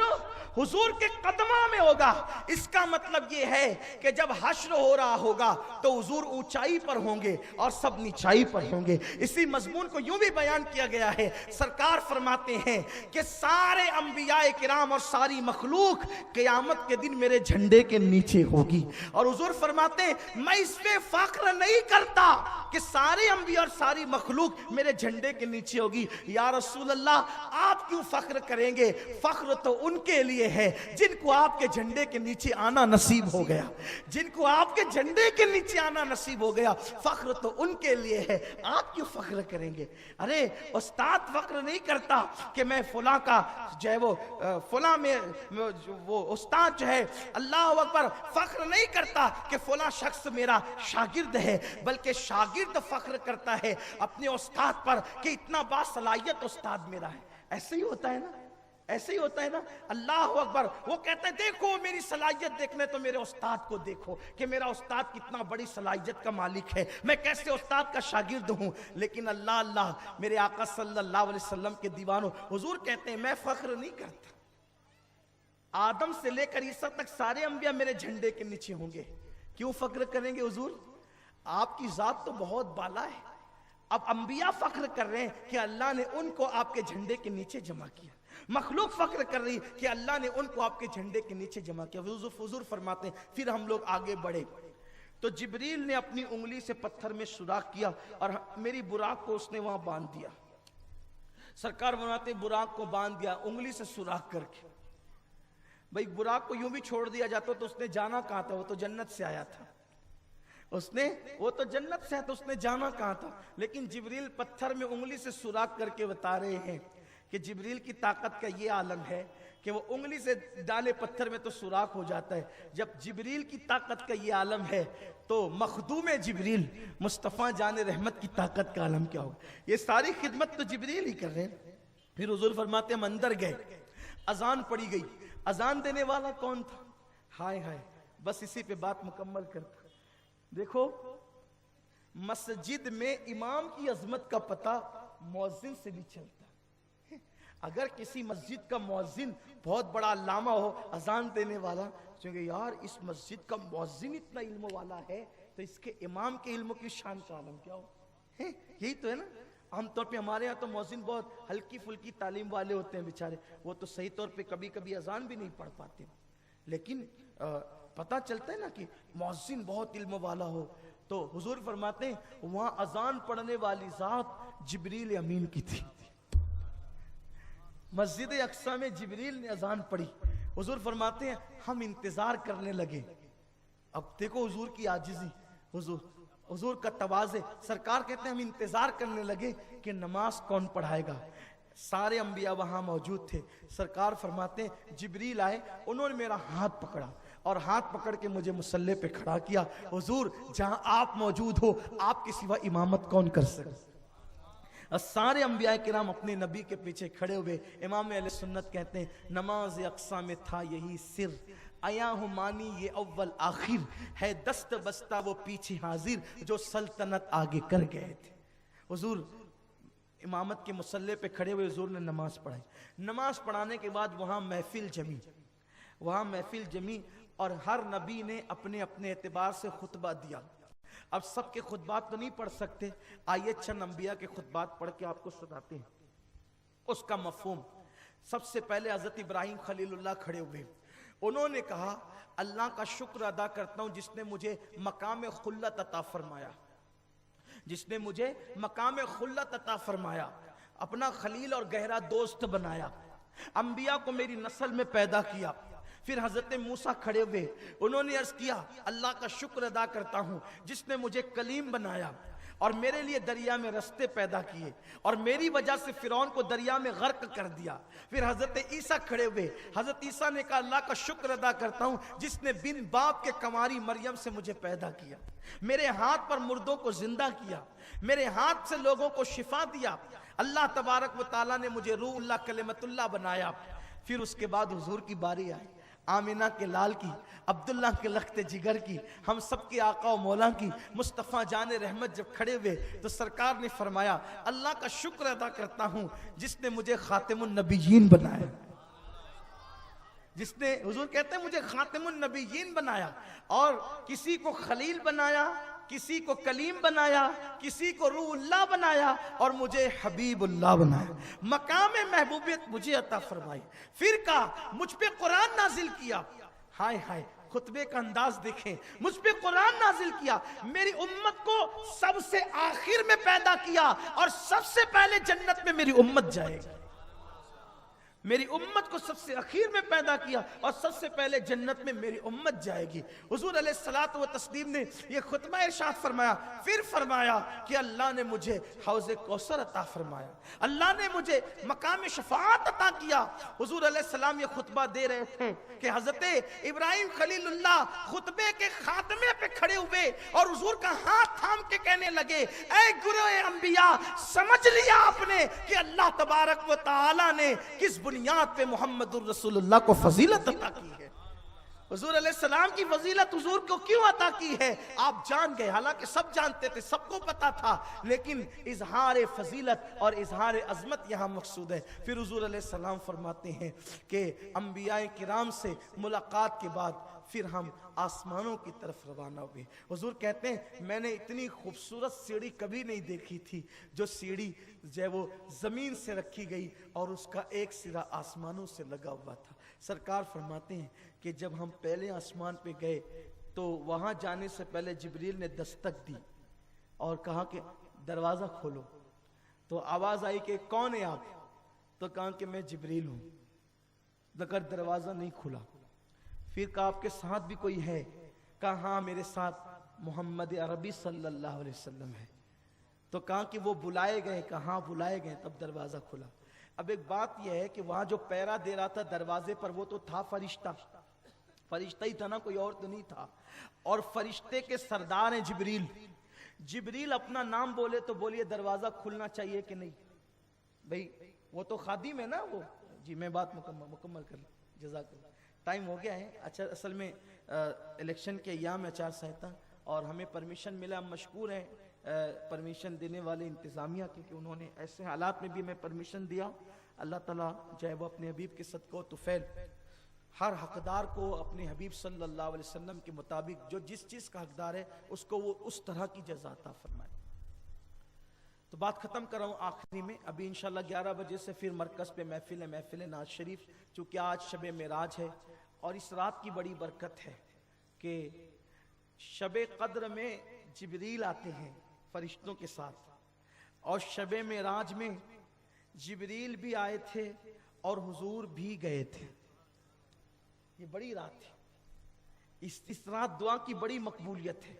حضور کے قدموں میں ہوگا۔ اس کا مطلب یہ ہے کہ جب حشر ہو رہا ہوگا تو حضور اونچائی پر ہوں گے اور سب نیچائی پر ہوں گے۔ اسی مضمون کو یوں بھی بیان کیا گیا ہے، سرکار فرماتے ہیں کہ سارے انبیاء کرام اور ساری مخلوق قیامت کے دن میرے جھنڈے کے نیچے ہوگی۔ اور حضور فرماتے ہیں میں اس پہ فخر نہیں کرتا کہ سارے انبیاء اور ساری مخلوق میرے جھنڈے کے نیچے ہوگی۔ یا رسول اللہ آپ کیوں فخر کریں گے؟ فخر تو ان کے لیے ہے جن کو آپ کے جھنڈے کے نیچے آنا نصیب ہو گیا، جن کو آپ کے جھنڈے کے نیچے آنا نصیب ہو گیا، فخر تو ان کے لیے ہے، آپ کیوں فخر کریں گے؟ ارے استاد فخر نہیں کرتا کہ میں فلاں کا جو ہے وہ فلاں میں وہ استاد جو ہے، اللہ اکبر، فخر نہیں کرتا کہ فلاں شخص میرا شاگرد ہے، بلکہ شاگرد فخر کرتا ہے اپنے استاد پر کہ اتنا باصلاحیت استاد میرا ہے۔ ایسے ہی ہوتا ہے نا، ایسے ہی ہوتا ہے نا۔ اللہ اکبر۔ وہ کہتے ہیں دیکھو میری صلاحیت دیکھنے تو میرے استاد کو دیکھو کہ میرا استاد کتنا بڑی صلاحیت کا مالک ہے، میں کیسے استاد کا شاگرد ہوں۔ لیکن اللہ اللہ میرے آقا صلی اللہ علیہ وسلم کے دیوانوں، حضور کہتے ہیں میں فخر نہیں کرتا، آدم سے لے کر عیسیٰ تک سارے انبیاء میرے جھنڈے کے نیچے ہوں گے۔ کیوں فخر کریں گے حضور؟ آپ کی ذات تو بہت بالا ہے۔ اب انبیاء فخر کر رہے ہیں کہ اللہ نے ان کو آپ کے جھنڈے کے نیچے جمع کیا، مخلوق فخر کر رہی کہ اللہ نے ان کو آپ کے جھنڈے کے نیچے جمع کیا۔ حضور فرماتے ہیں پھر ہم لوگ آگے بڑھے تو جبریل نے اپنی انگلی سے پتھر میں سوراخ کیا اور میری براق کو اس نے وہاں باندھ دیا۔ سرکار فرماتے ہیں براق کو باندھ دیا انگلی سے سوراخ کر کے۔ بھئی براق کو یوں بھی چھوڑ دیا جاتا تو اس نے جانا کہاں تھا؟ وہ تو جنت سے آیا تھا، وہ تو جنت سے ہے تو اس نے جانا کہاں تھا؟ لیکن جبریل پتھر میں انگلی سے سوراخ کر کے بتا رہے ہیں کہ جبریل کی طاقت کا یہ عالم ہے کہ وہ انگلی سے ڈالے پتھر میں تو سوراخ ہو جاتا ہے۔ جب جبریل کی طاقت کا یہ عالم ہے تو مخدوم جبریل مصطفیٰ جان رحمت کی طاقت کا عالم کیا ہوگا؟ یہ ساری خدمت تو جبریل ہی کر رہے ہیں۔ پھر حضور فرماتے ہیں ہم اندر گئے، اذان پڑی گئی۔ اذان دینے والا کون تھا؟ ہائے ہائے، بس اسی پہ بات مکمل کرتا۔ دیکھو مسجد میں امام کی عظمت کا پتہ مؤذن سے بھی چلتا ہے۔ اگر کسی مسجد کا مؤذن بہت بڑا علامہ ہو، اذان دینے والا، چونکہ یار اس مسجد کا مؤذن اتنا علم والا ہے تو اس کے امام کے علم کی شان کا عالم کیا ہو ہے؟ یہی تو ہے نا. عام طور پہ ہمارے ہاں تو مؤذن بہت ہلکی پھلکی تعلیم والے ہوتے ہیں بیچارے, وہ تو صحیح طور پہ کبھی کبھی اذان بھی نہیں پڑھ پاتے, لیکن پتہ چلتا ہے نا کہ مؤذن بہت علم والا ہو. تو حضور فرماتے ہیں وہاں اذان پڑھنے والی ذات جبریل امین کی تھی. مسجد اقصی میں جبریل نے اذان پڑھی. حضور فرماتے ہیں ہم انتظار کرنے لگے. اب دیکھو حضور کی عاجزی, حضور کا تواضع. سرکار کہتے ہیں ہم انتظار کرنے لگے کہ نماز کون پڑھائے گا. سارے انبیاء وہاں موجود تھے. سرکار فرماتے ہیں جبریل آئے, انہوں نے میرا ہاتھ پکڑا اور ہاتھ پکڑ کے مجھے مصلی پہ کھڑا کیا. حضور جہاں آپ موجود ہو آپ کے سوا امامت کون کر سکے. سارے انبیاء کرام اپنے نبی کے پیچھے کھڑے ہوئے. امام اہل سنت کہتے ہیں نماز اقصی میں تھا یہی سر, آیا ہوں مانی یہ اول آخر, ہے دست بستہ وہ پیچھے حاضر جو سلطنت آگے کر گئے تھے. حضور امامت کے مصلی پہ کھڑے ہوئے, حضور نے نماز پڑھائی. نماز پڑھانے کے بعد وہاں محفل جمی اور ہر نبی نے اپنے اپنے اعتبار سے خطبہ دیا. اب سب کے خطبات تو نہیں پڑھ سکتے, آئیے چند انبیاء کے خطبات پڑھ کے آپ کو سناتے ہیں اس کا مفہوم. سب سے پہلے حضرت ابراہیم خلیل اللہ کھڑے ہوئے. انہوں نے کہا اللہ کا شکر ادا کرتا ہوں جس نے مجھے مقام خلت عطا فرمایا, جس نے مجھے مقام خلت عطا فرمایا, اپنا خلیل اور گہرا دوست بنایا, انبیاء کو میری نسل میں پیدا کیا. پھر حضرت موسیٰ کھڑے ہوئے, انہوں نے عرض کیا اللہ کا شکر ادا کرتا ہوں جس نے مجھے کلیم بنایا اور میرے لیے دریا میں رستے پیدا کیے اور میری وجہ سے فرعون کو دریا میں غرق کر دیا. پھر حضرت عیسیٰ کھڑے ہوئے, حضرت عیسیٰ نے کہا اللہ کا شکر ادا کرتا ہوں جس نے بن باپ کے کنواری مریم سے مجھے پیدا کیا, میرے ہاتھ پر مردوں کو زندہ کیا, میرے ہاتھ سے لوگوں کو شفا دیا. اللہ تبارک و تعالیٰ نے مجھے روح اللہ کلمت اللہ بنایا. پھر اس کے بعد حضور کی باری آئی, آمینہ کے لال کی, عبداللہ کے لخت جگر کی, ہم سب کے آقا و مولا کی. مصطفیٰ جان رحمت جب کھڑے ہوئے تو سرکار نے فرمایا اللہ کا شکر ادا کرتا ہوں جس نے مجھے خاتم النبیین بنایا, جس نے, حضور کہتے ہیں مجھے خاتم النبیین بنایا, اور کسی کو خلیل بنایا, کسی کو کلیم بنایا, کسی کو روح اللہ بنایا اور مجھے حبیب اللہ بنایا. مقام محبوبیت مجھے عطا فرمائی. پھر کہا مجھ پہ قرآن نازل کیا. ہائے ہائے خطبے کا انداز دیکھیں, مجھ پہ قرآن نازل کیا, میری امت کو سب سے آخر میں پیدا کیا اور سب سے پہلے جنت میں میری امت جائے گی. میری امت کو سب سے اخیر میں پیدا کیا اور سب سے پہلے جنت میں میری امت جائے گی. حضور علیہ الصلوۃ والتسلیم نے یہ خطبہ ارشاد فرمایا. پھر فرمایا کہ اللہ نے مجھے حوض کوثر عطا فرمایا, اللہ نے مجھے مقام شفاعت عطا کیا. حضور علیہ السلام یہ خطبہ دے رہے تھے کہ حضرت ابراہیم خلیل اللہ خطبے کے خاتمے پہ کھڑے ہوئے اور حضور کا ہاتھ تھام کے کہنے لگے اے گروہ انبیاء, سمجھ لیا آپ نے کہ اللہ تبارک و تعالی نے کس بنیاد پہ محمد الرسول اللہ کو فضیلت عطا کی ہے. حضور علیہ السلام کی فضیلت حضور کو کیوں عطا کی ہے آپ جان گئے, حالانکہ سب جانتے تھے, سب کو پتا تھا, لیکن اظہار فضیلت اور اظہار عظمت یہاں مقصود ہے. پھر حضور علیہ السلام فرماتے ہیں کہ انبیاء کرام سے ملاقات کے بعد پھر ہم آسمانوں کی طرف روانہ ہوئے. حضور کہتے ہیں میں نے اتنی خوبصورت سیڑھی کبھی نہیں دیکھی تھی, جو سیڑھی جو ہے وہ زمین سے رکھی گئی اور اس کا ایک سرا آسمانوں سے لگا ہوا تھا. سرکار فرماتے ہیں کہ جب ہم پہلے آسمان پہ گئے تو وہاں جانے سے پہلے جبریل نے دستک دی اور کہا کہ دروازہ کھولو. تو آواز آئی کہ کون ہے آپ؟ تو کہا کہ میں جبریل ہوں. مگر دروازہ نہیں کھلا. پھر کہا آپ کے ساتھ بھی کوئی ہے؟ کہا ہاں میرے ساتھ محمد عربی صلی اللہ علیہ وسلم ہے. تو کہا کہ وہ بلائے گئے؟ کہا ہاں بلائے گئے. تب دروازہ کھلا. اب ایک بات یہ ہے کہ وہاں جو پہرا دے رہا تھا دروازے پر وہ تو تھا فرشتہ, فرشتہ ہی تھا نا, کوئی اور تو نہیں تھا. اور فرشتے کے سردار ہیں جبریل. جبریل اپنا نام بولے تو بولیے دروازہ کھلنا چاہیے کہ نہیں بھئی, وہ تو خادم ہے نا وہ. جی میں بات مکمل کر لوں, جزاک اللہ. ٹائم ہو گیا ہے. اچھا اصل میں الیکشن کے ایام اچار سہتا اور ہمیں پرمیشن ملا, ہم مشکور ہیں پرمیشن دینے والے انتظامیہ کی کہ انہوں نے ایسے حالات میں بھی ہمیں پرمیشن دیا. اللہ تعالیٰ جائے وہ اپنے حبیب کے صدقہ و طفیل ہر حقدار کو اپنے حبیب صلی اللہ علیہ وسلم کے مطابق جو جس چیز کا حقدار ہے اس کو وہ اس طرح کی جزا عطا فرمائے۔ تو بات ختم کر رہا ہوں آخری میں، ابھی انشاءاللہ 11 بجے سے پھر مرکز پہ محفل ناز شریف، چونکہ آج شب معراج ہے اور اس رات کی بڑی برکت ہے کہ شب قدر میں جبریل آتے ہیں فرشتوں کے ساتھ، اور شب معراج میں جبریل بھی آئے تھے اور حضور بھی گئے تھے۔ یہ بڑی رات ہے، اس رات دعا کی بڑی مقبولیت ہے۔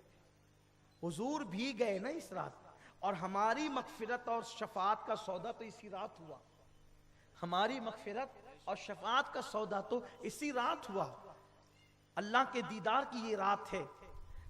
حضور بھی گئے نا اس رات، اور ہماری مغفرت اور شفاعت کا سودا تو اسی رات ہوا، ہماری مغفرت اور شفاعت کا سودا تو اسی رات ہوا۔ اللہ کے دیدار کی یہ رات ہے،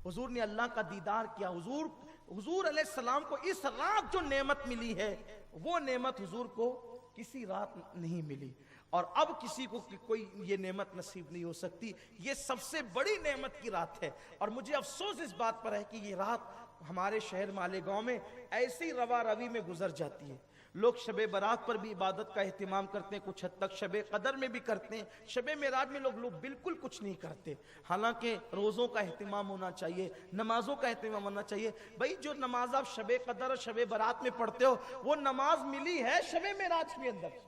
حضور نے اللہ کا دیدار کیا۔ حضور علیہ السلام کو اس رات جو نعمت ملی ہے وہ نعمت حضور کو کسی رات نہیں ملی، اور اب کسی کو کوئی یہ نعمت نصیب نہیں ہو سکتی۔ یہ سب سے بڑی نعمت کی رات ہے، اور مجھے افسوس اس بات پر ہے کہ یہ رات ہمارے شہر مالیگاؤں میں ایسی روا روی میں گزر جاتی ہے۔ لوگ شب برات پر بھی عبادت کا اہتمام کرتے ہیں، کچھ حد تک شب قدر میں بھی کرتے ہیں، شب معراج میں لوگ بالکل کچھ نہیں کرتے۔ حالانکہ روزوں کا اہتمام ہونا چاہیے، نمازوں کا اہتمام ہونا چاہیے۔ بھائی جو نماز آپ شب قدر اور شب برات میں پڑھتے ہو وہ نماز ملی ہے شب معراج کے اندر۔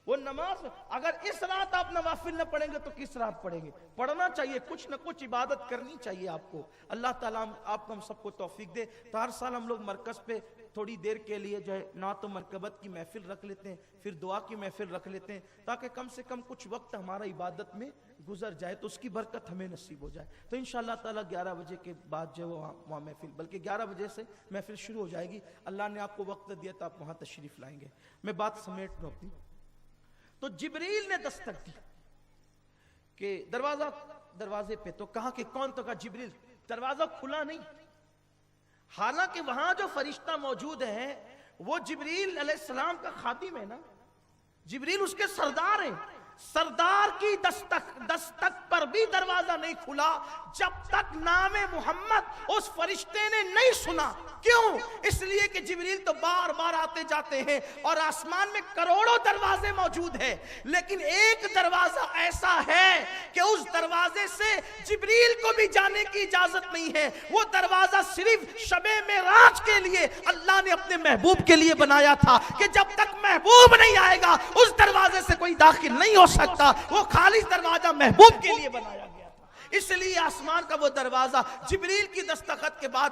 وہ نماز اگر اس رات آپ نوافل نہ پڑھیں گے تو کس رات پڑھیں گے؟ پڑھنا چاہیے، کچھ نہ کچھ عبادت کرنی چاہیے آپ کو۔ اللہ تعالیٰ آپ کو ہم سب کو توفیق دے۔ تو ہر سال ہم لوگ مرکز پہ تھوڑی دیر کے لیے جو ہے نعت و مرکبت کی محفل رکھ لیتے ہیں، پھر دعا کی محفل رکھ لیتے ہیں، تاکہ کم سے کم کچھ وقت ہمارا عبادت میں گزر جائے تو اس کی برکت ہمیں نصیب ہو جائے۔ تو انشاءاللہ تعالیٰ 11 بجے کے بعد جو ہے وہاں محفل، بلکہ 11 بجے سے محفل شروع ہو جائے گی۔ اللہ نے آپ کو وقت دیا تو آپ وہاں تشریف لائیں گے۔ میں بات سمیٹ لوں اپنی۔ تو جبریل نے دستک دی کہ دروازے پہ، تو کہا کہ کون؟ تو کہا جبریل۔ دروازہ کھلا نہیں، حالانکہ وہاں جو فرشتہ موجود ہے وہ جبریل علیہ السلام کا خادم ہے نا، جبریل اس کے سردار ہیں۔ سردار کی دستک پر بھی دروازہ نہیں کھلا جب تک نام محمد اس فرشتے نے نہیں سنا۔ کیوں؟ اس لیے کہ جبریل تو بار بار آتے جاتے ہیں، اور آسمان میں کروڑوں دروازے موجود ہیں، لیکن ایک دروازہ ایسا ہے کہ اس دروازے سے جبریل کو بھی جانے کی اجازت نہیں ہے۔ وہ دروازہ صرف شب معراج کے لیے اللہ نے اپنے محبوب کے لیے بنایا تھا، کہ جب تک محبوب نہیں آئے گا اس دروازے سے کوئی داخل نہیں ہو سکتا۔ وہ خالص دروازہ محبوب کے لیے بنایا گیا تھا، اس لیے آسمان کا وہ دروازہ جبریل کی دستک کے بعد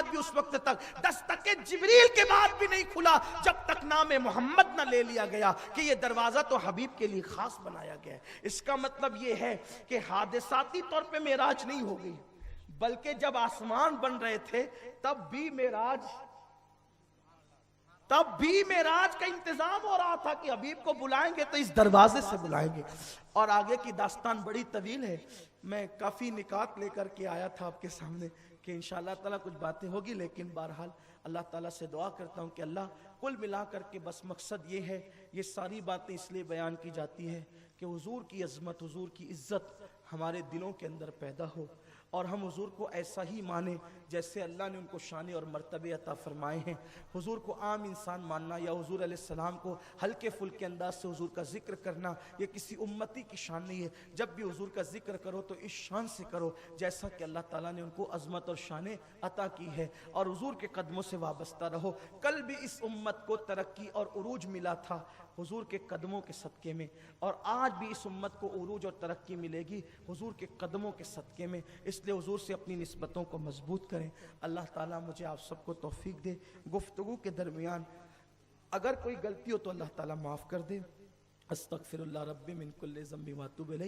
بھی اس وقت تک، دستک جبریل کے بعد بھی نہیں کھلا جب تک نام محمد نہ لے لیا گیا کہ یہ دروازہ تو حبیب کے لیے خاص بنایا گیا ہے۔ اس کا مطلب یہ ہے کہ حادثاتی طور پہ معراج نہیں ہو گئی، بلکہ جب آسمان بن رہے تھے تب بھی معراج کا انتظام ہو رہا تھا کہ حبیب کو بلائیں گے تو اس دروازے سے بلائیں گے۔ اور آگے کی داستان بڑی طویل ہے، میں کافی نکات لے کر کے آیا تھا آپ کے سامنے کہ انشاءاللہ تعالیٰ کچھ باتیں ہوگی، لیکن بہرحال اللہ تعالیٰ سے دعا کرتا ہوں کہ اللہ کل ملا کر کے بس مقصد یہ ہے، یہ ساری باتیں اس لیے بیان کی جاتی ہے کہ حضور کی عظمت، حضور کی عزت ہمارے دلوں کے اندر پیدا ہو، اور ہم حضور کو ایسا ہی مانیں جیسے اللہ نے ان کو شان اور مرتبے عطا فرمائے ہیں۔ حضور کو عام انسان ماننا یا حضور علیہ السلام کو ہلکے پھلکے انداز سے حضور کا ذکر کرنا یہ کسی امتی کی شان نہیں ہے۔ جب بھی حضور کا ذکر کرو تو اس شان سے کرو جیسا کہ اللہ تعالیٰ نے ان کو عظمت اور شان عطا کی ہے، اور حضور کے قدموں سے وابستہ رہو۔ کل بھی اس امت کو ترقی اور عروج ملا تھا حضور کے قدموں کے صدقے میں، اور آج بھی اس امت کو عروج اور ترقی ملے گی حضور کے قدموں کے صدقے میں۔ اس لیے حضور سے اپنی نسبتوں کو مضبوط کریں۔ اللہ تعالیٰ مجھے آپ سب کو توفیق دے۔ گفتگو کے درمیان اگر کوئی غلطی ہو تو اللہ تعالیٰ معاف کر دے۔ استغفر اللہ ربی من کل ذنب و اتوب الیہ۔